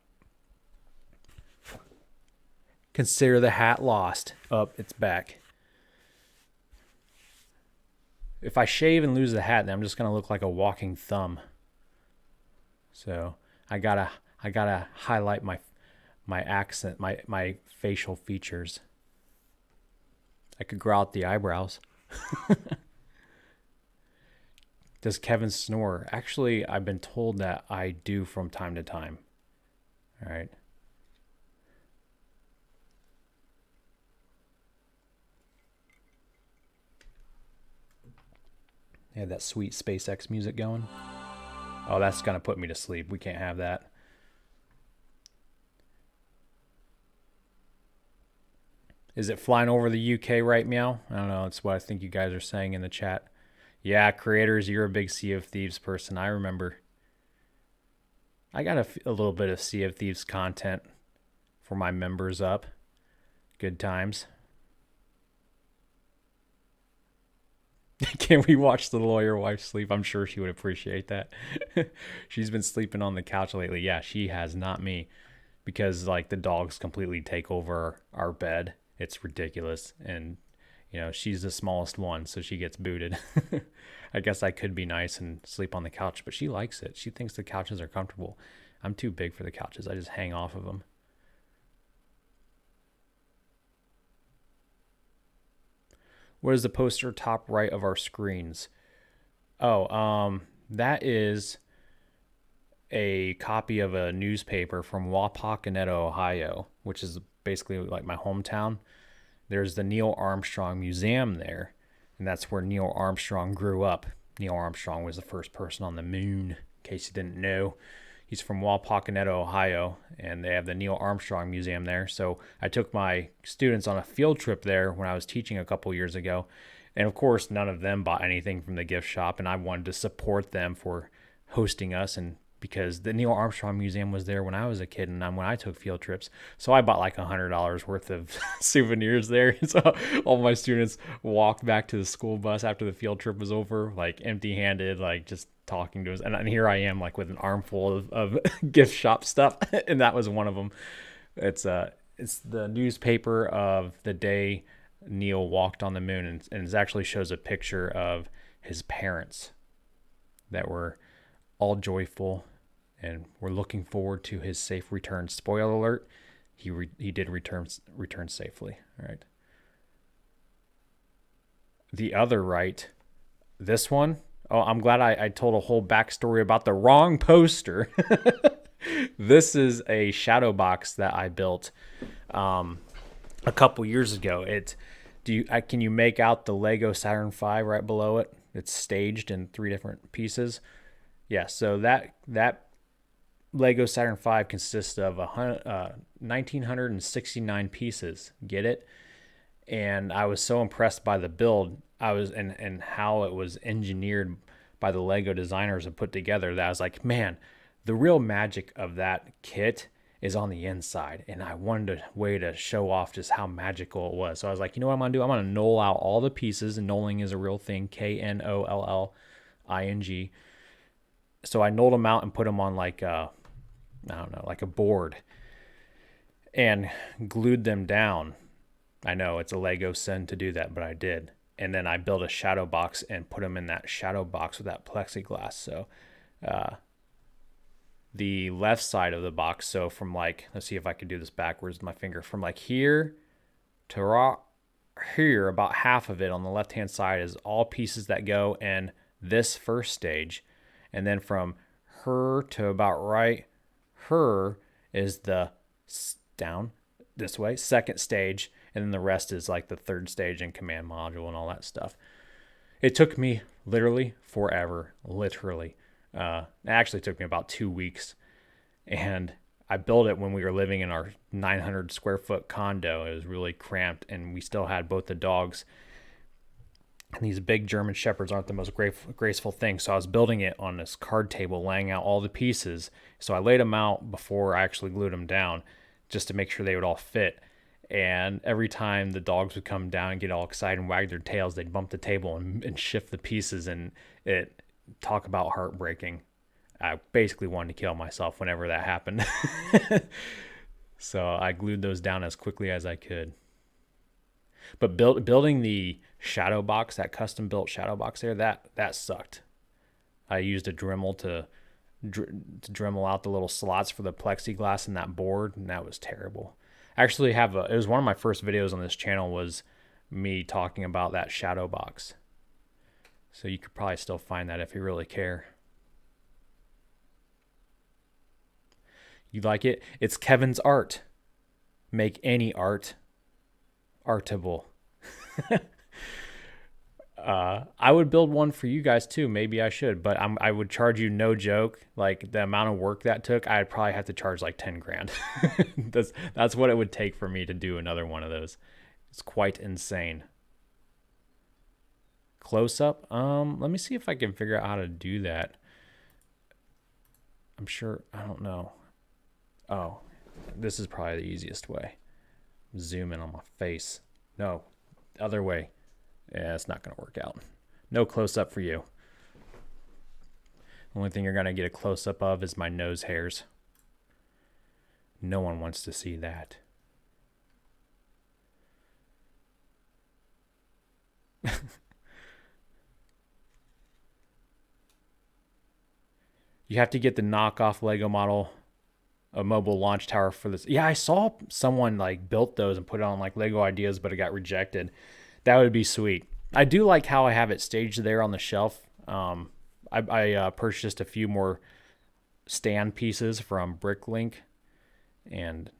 Speaker 1: Consider the hat lost. Oh, it's back. If I shave and lose the hat, then I'm just gonna look like a walking thumb. So I gotta highlight my accent, my facial features. I could grow out the eyebrows. Does Kevin snore? Actually, I've been told that I do from time to time. All right. Yeah, that sweet SpaceX music going. Oh, that's going to put me to sleep. We can't have that. Is it flying over the UK right meow? I don't know. It's what I think you guys are saying in the chat. Yeah, creators, you're a big Sea of Thieves person. I remember. I got a little bit of Sea of Thieves content for my members up. Good times. Can we watch the lawyer wife sleep? I'm sure she would appreciate that. She's been sleeping on the couch lately. Yeah, she has, not me. Because, like, the dogs completely take over our bed. It's ridiculous. And, you know, she's the smallest one, so she gets booted. I guess I could be nice and sleep on the couch, but she likes it. She thinks the couches are comfortable. I'm too big for the couches. I just hang off of them. What is the poster top right of our screens? Oh, that is a copy of a newspaper from Wapakoneta, Ohio, which is basically like my hometown. There's the Neil Armstrong Museum there, and that's where Neil Armstrong grew up. Neil Armstrong was the first person on the moon, in case you didn't know. He's from Wapakoneta, Ohio, and they have the Neil Armstrong Museum there. So I took my students on a field trip there when I was teaching a couple years ago. And of course, none of them bought anything from the gift shop, and I wanted to support them for hosting us, and because the Neil Armstrong Museum was there when I was a kid and when I took field trips. So I bought like $100 worth of souvenirs there. So all my students walked back to the school bus after the field trip was over, like empty-handed, like just talking to us. And here I am, like with an armful of gift shop stuff. And that was one of them. It's the newspaper of the day Neil walked on the moon. And it actually shows a picture of his parents that were all joyful, and we're looking forward to his safe return. Spoiler alert, he did return safely. All right. The other right, this one, oh, I'm glad I told a whole backstory about the wrong poster. This is a shadow box that I built a couple years ago. Can you make out the Lego Saturn V right below it? It's staged in 3 different pieces. Yeah, so that Lego Saturn V consists of 1,969 pieces. Get it? And I was so impressed by the build and how it was engineered by the Lego designers and put together that I was like, man, the real magic of that kit is on the inside. And I wanted a way to show off just how magical it was. So I was like, you know what I'm going to do? I'm going to null out all the pieces. And nulling is a real thing. KNOLLING. So I nulled them out and put them on like I don't know, like a board, and glued them down. I know it's a Lego sin to do that, but I did. And then I built a shadow box and put them in that shadow box with that plexiglass. So the left side of the box, so from like, let's see if I could do this backwards with my finger, from like here to here, about half of it on the left hand side is all pieces that go in this first stage. And then from her to about right her is the down this way second stage, and then the rest is like the third stage and command module and all that stuff. It took me literally forever. It actually took me about 2 weeks, and I built it when we were living in our 900 square foot condo. It was really cramped, and we still had both the dogs. And these big German Shepherds aren't the most graceful thing. So I was building it on this card table, laying out all the pieces. So I laid them out before I actually glued them down, just to make sure they would all fit. And every time the dogs would come down and get all excited and wag their tails, they'd bump the table and shift the pieces. And talk about heartbreaking. I basically wanted to kill myself whenever that happened. So I glued those down as quickly as I could. But building the shadow box, that custom built shadow box there, that sucked. I used a Dremel to Dremel out the little slots for the plexiglass in that board, and that was terrible. I actually it was one of my first videos on this channel was me talking about that shadow box. So you could probably still find that if you really care. You like it? It's Kevin's art. Make any art artable. I would build one for you guys too. Maybe I should, but I would charge you, no joke, like the amount of work that took, I'd probably have to charge like 10 grand. That's what it would take for me to do another one of those. It's quite insane. Close up. Let me see if I can figure out how to do that. I'm sure, I don't know. Oh, this is probably the easiest way. Zoom in on my face. No, other way. Yeah, it's not going to work out. No close-up for you. The only thing you're going to get a close-up of is my nose hairs. No one wants to see that. You have to get the knockoff Lego model, a mobile launch tower for this. Yeah, I saw someone like built those and put it on like Lego Ideas, but it got rejected. That would be sweet. I do like how I have it staged there on the shelf. I purchased a few more stand pieces from Bricklink, and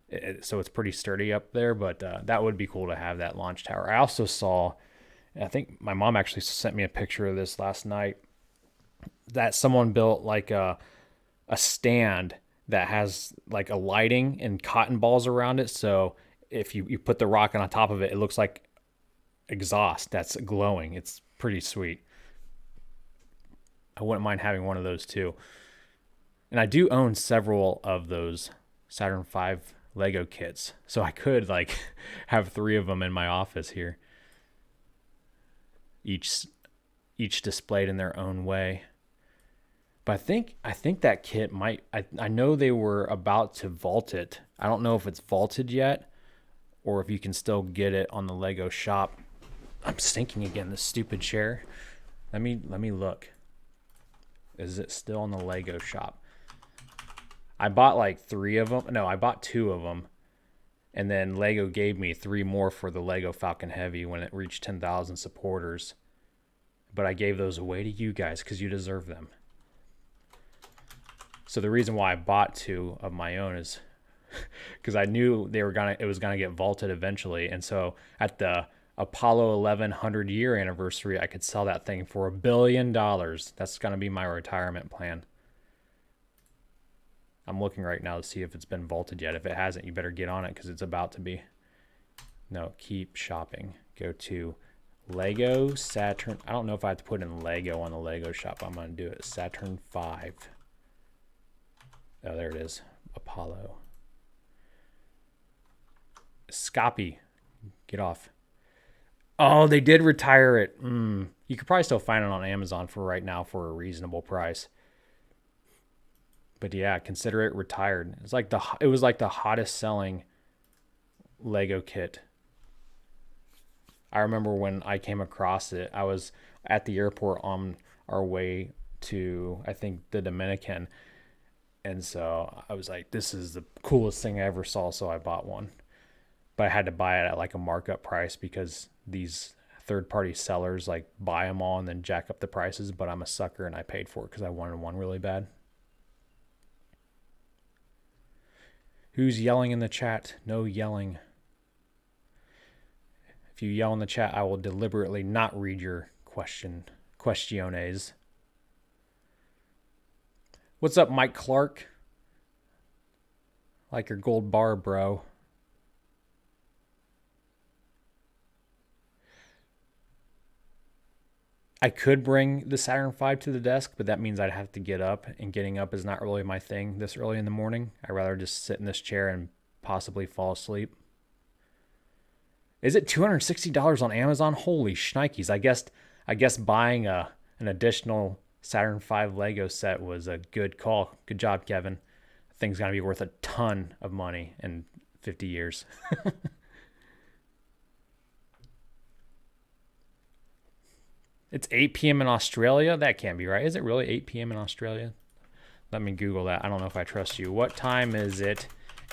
Speaker 1: so it's pretty sturdy up there, but that would be cool to have that launch tower. I also saw, I think my mom actually sent me a picture of this last night, that someone built like a stand that has like a lighting and cotton balls around it. So if you put the rocket on top of it, it looks like exhaust that's glowing. It's pretty sweet. I wouldn't mind having one of those too. And I do own several of those Saturn V Lego kits, so I could like have 3 of them in my office here, each displayed in their own way. But I think that kit might, I know they were about to vault it. I don't know if it's vaulted yet or if you can still get it on the Lego shop. I'm stinking again, this stupid chair. Let me look. Is it still in the Lego shop? I bought like 3 of them. No, I bought 2 of them. And then Lego gave me 3 more for the Lego Falcon Heavy when it reached 10,000 supporters. But I gave those away to you guys because you deserve them. So the reason why I bought 2 of my own is because I knew it was gonna get vaulted eventually. And so at the Apollo 11 100-year anniversary, I could sell that thing for $1 billion. That's going to be my retirement plan. I'm looking right now to see if it's been vaulted yet. If it hasn't, you better get on it because it's about to be. No, keep shopping. Go to Lego Saturn. I don't know if I have to put in Lego on the Lego shop. I'm going to do it. Saturn 5. Oh, there it is. Apollo. Scopy. Get off. Oh, they did retire it. You could probably still find it on Amazon for right now for a reasonable price. But yeah, consider it retired. It was like the hottest selling Lego kit. I remember when I came across it, I was at the airport on our way to, I think, the Dominican. And so I was like, this is the coolest thing I ever saw. So I bought one. But I had to buy it at like a markup price because these third-party sellers like buy them all and then jack up the prices. But I'm a sucker and I paid for it because I wanted one really bad. Who's yelling in the chat? No yelling. If you yell in the chat, I will deliberately not read your questiones. What's up, Mike Clark? Like your gold bar, bro. I could bring the Saturn V to the desk, but that means I'd have to get up, and getting up is not really my thing this early in the morning. I'd rather just sit in this chair and possibly fall asleep. Is it $260 on Amazon? Holy shnikes. I guess buying an additional Saturn V Lego set was a good call. Good job, Kevin. That thing's going to be worth a ton of money in 50 years. It's 8 p.m. in Australia? That can't be right. Is it really 8 p.m. in Australia? Let me Google that. I don't know if I trust you. What time is it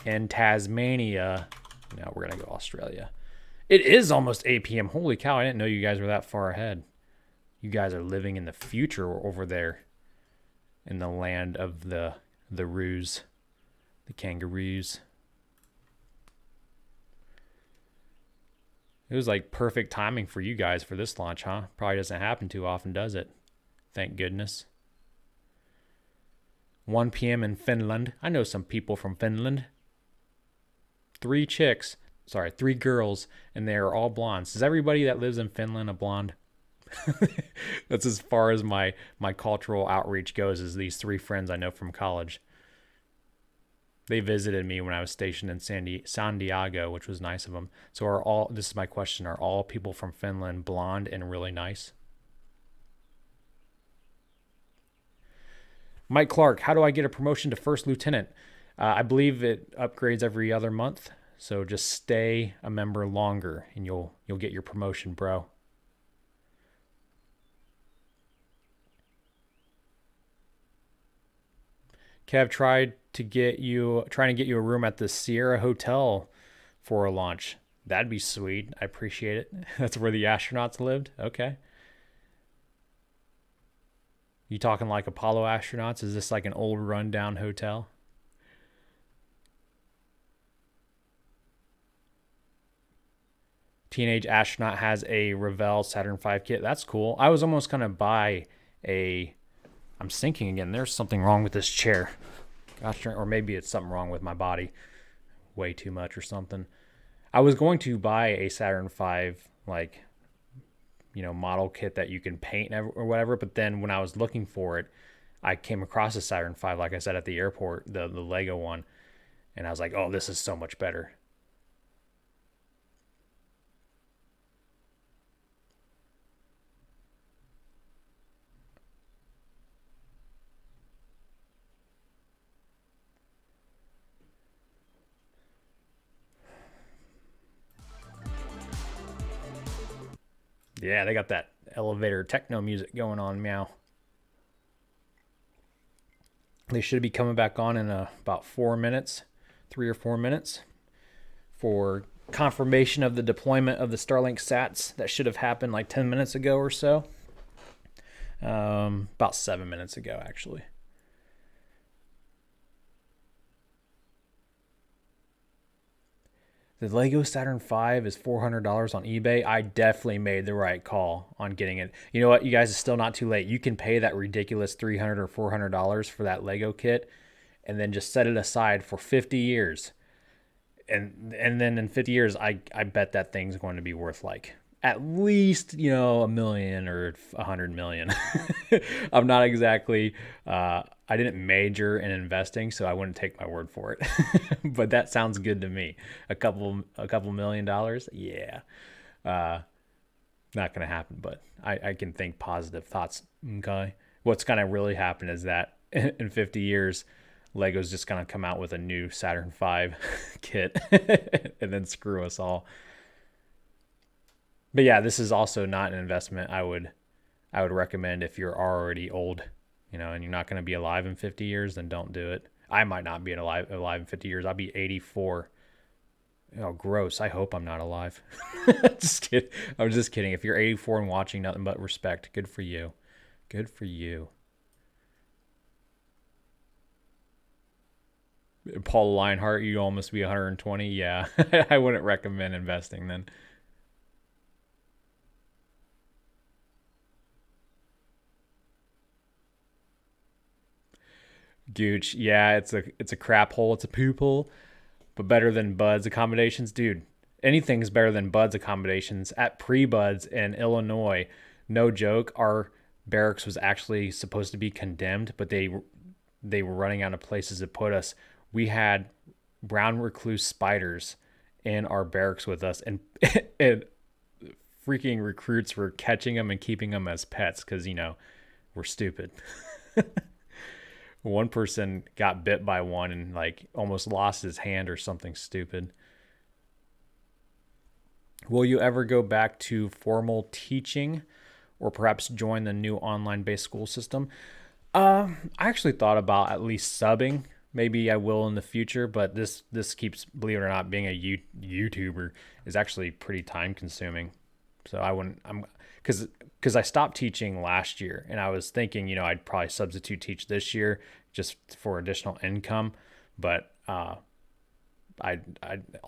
Speaker 1: in Tasmania? No, we're going to go Australia. It is almost 8 p.m. Holy cow, I didn't know you guys were that far ahead. You guys are living in the future over there in the land of the roos, the kangaroos. It was like perfect timing for you guys for this launch, huh? Probably doesn't happen too often, does it? Thank goodness. 1 p.m. in Finland. I know some people from Finland. 3 girls, and they are all blondes. Is everybody that lives in Finland a blonde? That's as far as my cultural outreach goes, is these 3 friends I know from college. They visited me when I was stationed in San Diego, which was nice of them. So this is my question, are all people from Finland blonde and really nice? Mike Clark, how do I get a promotion to first lieutenant? I believe it upgrades every other month. So just stay a member longer and you'll get your promotion, bro. Kev trying to get you a room at the Sierra Hotel for a launch. That'd be sweet. I appreciate it. That's where the astronauts lived. Okay. You talking like Apollo astronauts? Is this like an old rundown hotel? Teenage astronaut has a Revell Saturn V kit. That's cool. I was almost going to buy I'm sinking again. There's something wrong with this chair. Gosh, or maybe it's something wrong with my body. Way too much or something. I was going to buy a Saturn V, model kit that you can paint or whatever. But then when I was looking for it, I came across a Saturn V, like I said, at the airport, the Lego one. And I was like, oh, this is so much better. Yeah, they got that elevator techno music going on, meow. They should be coming back on in about 4 minutes, 3 or 4 minutes, for confirmation of the deployment of the Starlink sats. That should have happened like 10 minutes ago or so. About 7 minutes ago, actually. The Lego Saturn V is $400 on eBay. I definitely made the right call on getting it. You know what, you guys, it's still not too late. You can pay that ridiculous $300 or $400 for that Lego kit, and then just set it aside for 50 years. And then in 50 years, I bet that thing's going to be worth like at least, $1 million or 100 million. I'm not exactly, I didn't major in investing, so I wouldn't take my word for it. But that sounds good to me. A couple $1 million. Yeah. Not going to happen, but I can think positive thoughts. Okay. What's going to really happen is that in 50 years, Lego's just going to come out with a new Saturn V kit and then screw us all. But yeah, this is also not an investment I would recommend if you're already old, and you're not going to be alive in 50 years, then don't do it. I might not be alive in 50 years. I'll be 84. Oh, gross. I hope I'm not alive. Just kidding. I was just kidding. If you're 84 and watching, nothing but respect. Good for you. Good for you. Paul Leinhart, you almost be 120. Yeah, I wouldn't recommend investing then. Gooch, yeah, it's a crap hole. It's a poop hole, but better than Bud's accommodations, dude. Anything's better than Bud's accommodations. At pre-Bud's in Illinois, no joke, our barracks was actually supposed to be condemned, but they were running out of places to put us. We had brown recluse spiders in our barracks with us, and and freaking recruits were catching them and keeping them as pets because we're stupid. One person got bit by one and like almost lost his hand or something stupid. Will you ever go back to formal teaching or perhaps join the new online-based school system? I actually thought about at least subbing. Maybe I will in the future, but this keeps, believe it or not, being a YouTuber is actually pretty time consuming. So because I stopped teaching last year, and I was thinking, I'd probably substitute teach this year just for additional income, but I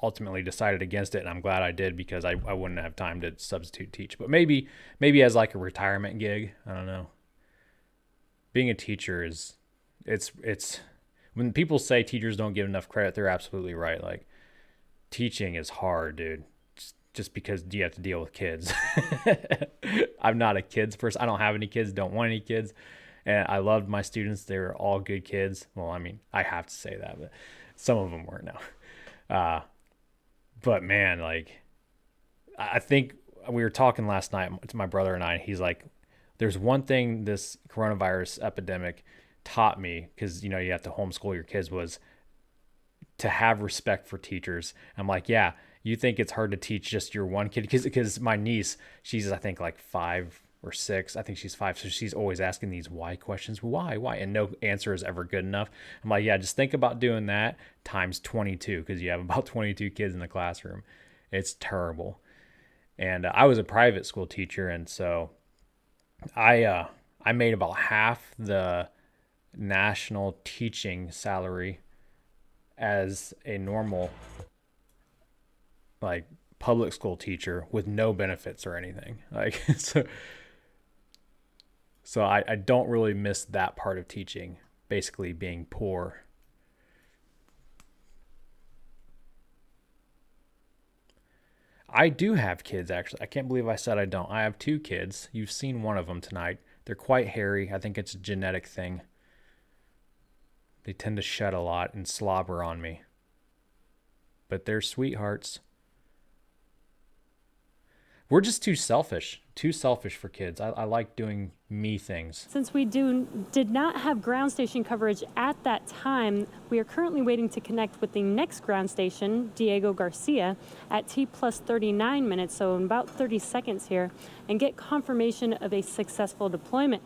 Speaker 1: ultimately decided against it, and I'm glad I did because I wouldn't have time to substitute teach. But maybe as like a retirement gig, I don't know. Being a teacher it's when people say teachers don't get enough credit, they're absolutely right. Like, teaching is hard, dude. Just because you have to deal with kids. I'm not a kids person. I don't have any kids, don't want any kids. And I loved my students. They were all good kids. Well, I mean, I have to say that, but some of them weren't now. But man, like, I think we were talking last night to my brother and I, he's like, there's one thing this coronavirus epidemic taught me, because, you have to homeschool your kids, was to have respect for teachers. I'm like, yeah, you think it's hard to teach just your one kid? Because my niece, she's, I think, like 5 or 6. I think she's 5. So she's always asking these why questions. Why? And no answer is ever good enough. I'm like, yeah, just think about doing that times 22, because you have about 22 kids in the classroom. It's terrible. And I was a private school teacher. And so I made about half the national teaching salary as a normal like public school teacher with no benefits or anything. Like, so I don't really miss that part of teaching, basically being poor. I do have kids, actually. I can't believe I said I don't. I have 2 kids. You've seen one of them tonight. They're quite hairy. I think it's a genetic thing. They tend to shed a lot and slobber on me. But they're sweethearts. We're just too selfish for kids. I like doing me things.
Speaker 2: Since we did not have ground station coverage at that time, we are currently waiting to connect with the next ground station, Diego Garcia, at T plus 39 minutes, so in about 30 seconds here, and get confirmation of a successful deployment.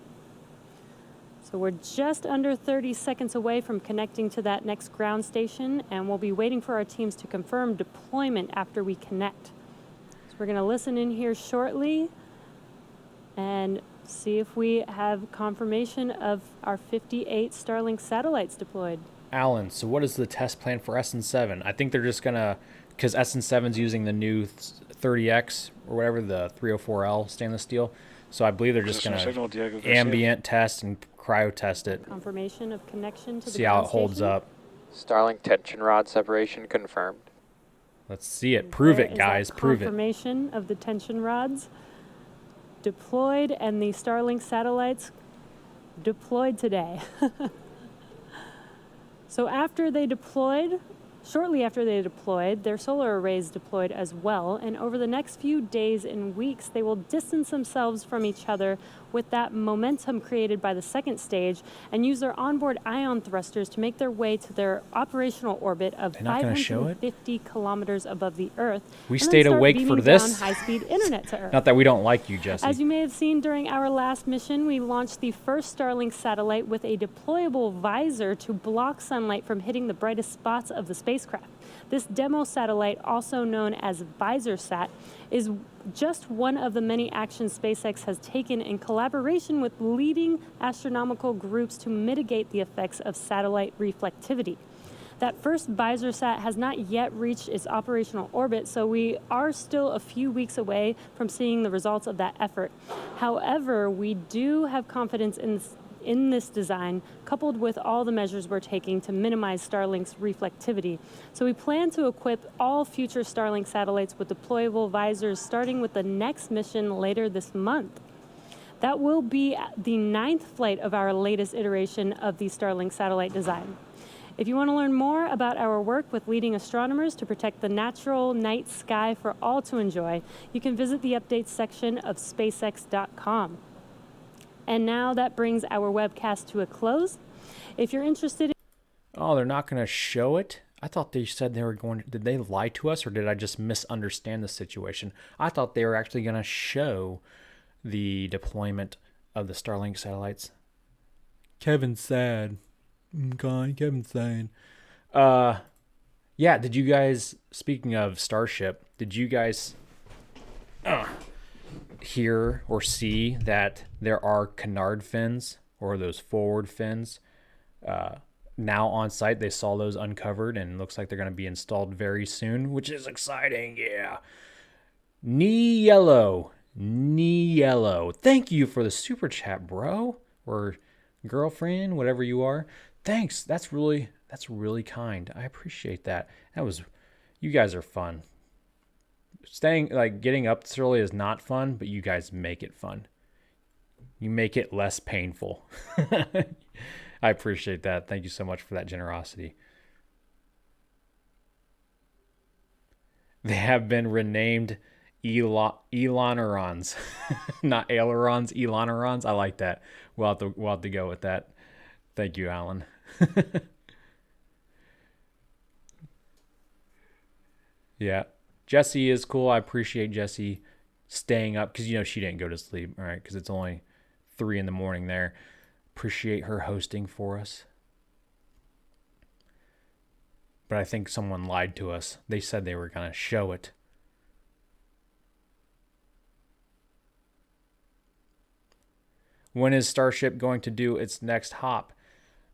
Speaker 2: So we're just under 30 seconds away from connecting to that next ground station, and we'll be waiting for our teams to confirm deployment after we connect. So we're going to listen in here shortly and see if we have confirmation of our 58 Starlink satellites deployed.
Speaker 1: Alan, so what is the test plan for SN7? I think they're just going to, because SN7's using the new 30X or whatever, the 304L stainless steel. So I believe they're just going to ambient test and cryo test it.
Speaker 2: Confirmation of connection to the
Speaker 1: See how
Speaker 2: ground
Speaker 1: it holds
Speaker 2: station.
Speaker 1: up.
Speaker 4: Starlink tension rod separation confirmed.
Speaker 1: Let's see it. Prove
Speaker 2: There
Speaker 1: it,
Speaker 2: is
Speaker 1: guys.
Speaker 2: that
Speaker 1: Prove it.
Speaker 2: confirmation of the tension rods deployed and the Starlink satellites deployed today. So shortly after they deployed, their solar arrays deployed as well, and over the next few days and weeks, they will distance themselves from each other with that momentum created by the second stage and use their onboard ion thrusters to make their way to their operational orbit of
Speaker 1: They're not gonna show it?
Speaker 2: 550 kilometers above the Earth.
Speaker 1: We
Speaker 2: and then
Speaker 1: stayed
Speaker 2: start
Speaker 1: awake for
Speaker 2: beaming
Speaker 1: this?
Speaker 2: down high-speed internet to Earth.
Speaker 1: Not that we don't like you, Jesse.
Speaker 2: As you may have seen during our last mission, we launched the first Starlink satellite with a deployable visor to block sunlight from hitting the brightest spots of the spacecraft. This demo satellite, also known as VisorSat, is just one of the many actions SpaceX has taken in collaboration with leading astronomical groups to mitigate the effects of satellite reflectivity. That first VisorSat has not yet reached its operational orbit, so we are still a few weeks away from seeing the results of that effort. However, we do have confidence in this design, coupled with all the measures we're taking to minimize Starlink's reflectivity. So we plan to equip all future Starlink satellites with deployable visors, starting with the next mission later this month. That will be the 9th flight of our latest iteration of the Starlink satellite design. If you want to learn more about our work with leading astronomers to protect the natural night sky for all to enjoy, you can visit the updates section of SpaceX.com. And now that brings our webcast to a close. If you're interested in...
Speaker 1: Oh, they're not going to show it? I thought they said they were going to... Did they lie to us, or did I just misunderstand the situation? I thought they were actually going to show the deployment of the Starlink satellites. Kevin's sad. God, Kevin's sad. Yeah, did you guys... Speaking of Starship, did you guys... hear or see that there are canard fins, or those forward fins, now on site? They saw those uncovered, and it looks like they're going to be installed very soon, which is exciting. Yeah. Knee yellow. Thank you for the super chat, bro, or girlfriend, whatever you are. Thanks. That's really kind. I appreciate that. You guys are fun. Getting up this early is not fun, but you guys make it fun. You make it less painful. I appreciate that. Thank you so much for that generosity. They have been renamed Elonerons. Not ailerons, Elonerons. I like that. We'll have to go with that. Thank you, Alan. Yeah. Jessie is cool. I appreciate Jessie staying up because, she didn't go to sleep, all right, because it's only 3 a.m. there. Appreciate her hosting for us. But I think someone lied to us. They said they were going to show it. When is Starship going to do its next hop?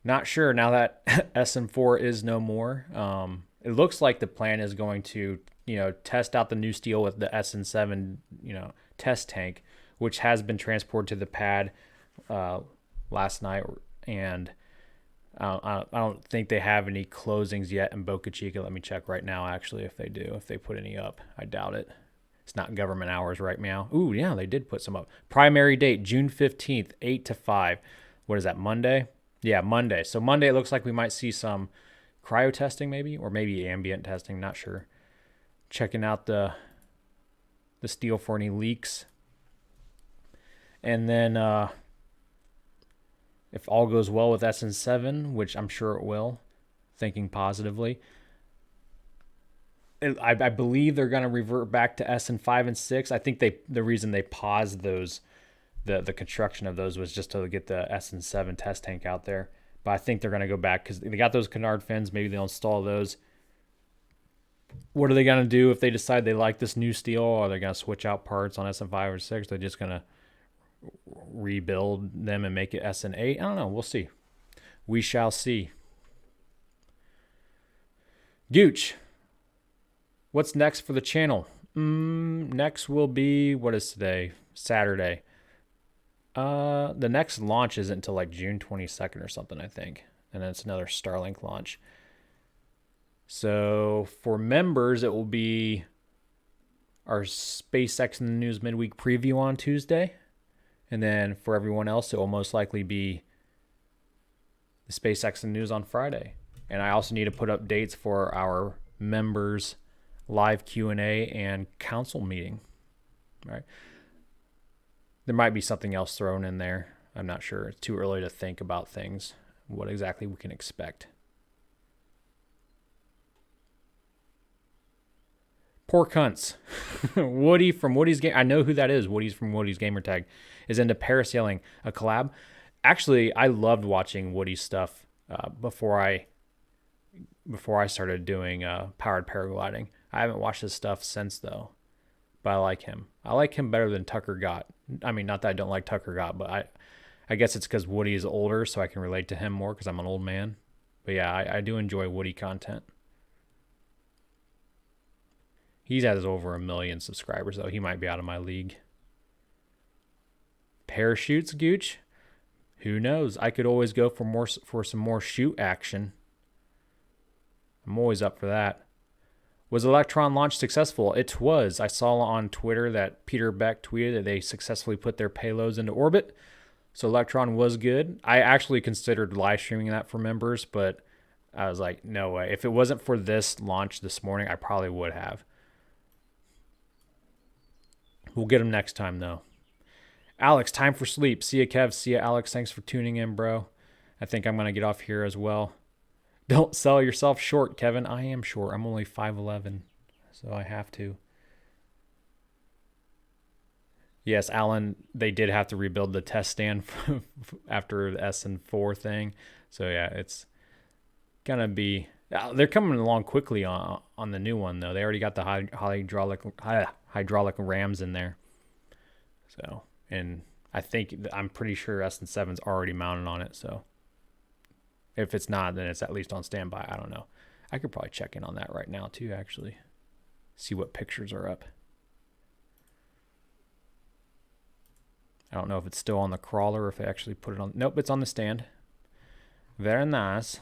Speaker 1: Not sure now that SM4 is no more. It looks like the plan is going to test out the new steel with the SN7, test tank, which has been transported to the pad last night. And I don't think they have any closings yet in Boca Chica. Let me check right now, actually, if they do, if they put any up. I doubt it. It's not government hours right now. Ooh, yeah, they did put some up. Primary date, June 15th, 8 to 5. What is that, Monday? Yeah, Monday. So Monday, it looks like we might see some cryo testing maybe, or maybe ambient testing, not sure. Checking out the steel for any leaks. And then if all goes well with SN7, which I'm sure it will, thinking positively, I believe they're going to revert back to SN5 and 6. I think the reason they paused those, the construction of those, was just to get the SN7 test tank out there. But I think they're going to go back because they got those canard fins. Maybe they'll install those. What are they going to do if they decide they like this new steel? Are they going to switch out parts on SN5 or 6? They're just going to rebuild them and make it SN8? I don't know. We'll see. We shall see. Gooch, what's next for the channel? Next will be, what is today? Saturday. The next launch isn't until like June 22nd or something, I think. And then it's another Starlink launch. So for members, it will be our SpaceX in the News midweek preview on Tuesday. And then for everyone else, it will most likely be the SpaceX in the News on Friday. And I also need to put up dates for our members live Q&A and council meeting. All right. There might be something else thrown in there. I'm not sure. It's too early to think about things, what exactly we can expect. Poor cunts. Woody from Woody's Game. I know who that is. Woody's from Woody's Gamertag is into parasailing, a collab. Actually, I loved watching Woody's stuff before I started doing powered paragliding. I haven't watched his stuff since though, but I like him. I like him better than Tucker Gott. I mean, not that I don't like Tucker Gott, but I guess it's because Woody is older, so I can relate to him more because I'm an old man. But yeah, I do enjoy Woody content. He has over 1 million subscribers, though. He might be out of my league. Parachutes, Gooch? Who knows? I could always go for some more shoot action. I'm always up for that. Was Electron launch successful? It was. I saw on Twitter that Peter Beck tweeted that they successfully put their payloads into orbit. So Electron was good. I actually considered live streaming that for members, but I was like, no way. If it wasn't for this launch this morning, I probably would have. We'll get them next time, though. Alex, time for sleep. See ya, Kev. See ya, Alex. Thanks for tuning in, bro. I think I'm going to get off here as well. Don't sell yourself short, Kevin. I am short. I'm only 5'11", so I have to. Yes, Alan, they did have to rebuild the test stand after the SN4 thing. So, yeah, it's going to be... They're coming along quickly on the new one, though. They already got the hydraulic rams in there. So, and I'm pretty sure SN7's already mounted on it. So, if it's not, then it's at least on standby. I don't know. I could probably check in on that right now, too, actually. See what pictures are up. I don't know if it's still on the crawler or if they actually put it on. Nope, it's on the stand. Very nice.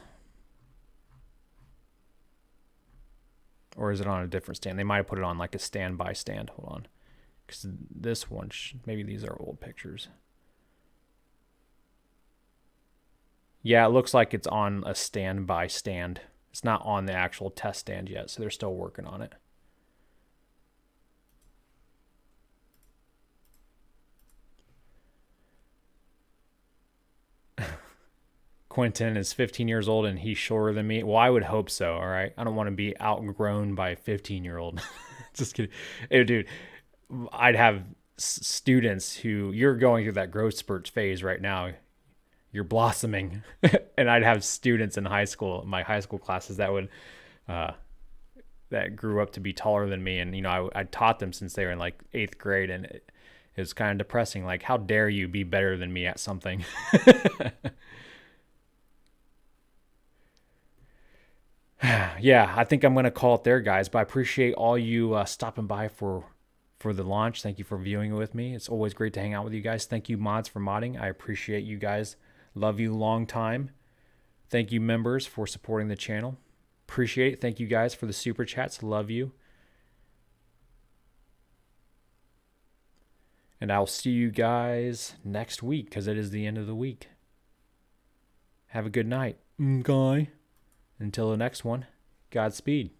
Speaker 1: Or is it on a different stand? They might have put it on like a standby stand. Hold on. Because this one, maybe these are old pictures. Yeah, it looks like it's on a standby stand. It's not on the actual test stand yet, so they're still working on it. Quentin is 15 years old and he's shorter than me. Well, I would hope so, all right? I don't want to be outgrown by a 15-year-old. Just kidding. Hey, dude, I'd have students who... You're going through that growth spurt phase right now. You're blossoming. And I'd have students in high school, my high school classes, that would... that grew up to be taller than me. And, you know, I taught them since they were in, like, 8th grade. And it was kind of depressing. Like, how dare you be better than me at something? Yeah, I think I'm going to call it there, guys. But I appreciate all you stopping by for the launch. Thank you for viewing with me. It's always great to hang out with you guys. Thank you, mods, for modding. I appreciate you guys. Love you long time. Thank you, members, for supporting the channel. Appreciate it. Thank you guys for the super chats. Love you. And I'll see you guys next week because it is the end of the week. Have a good night. Guy. Until the next one, Godspeed.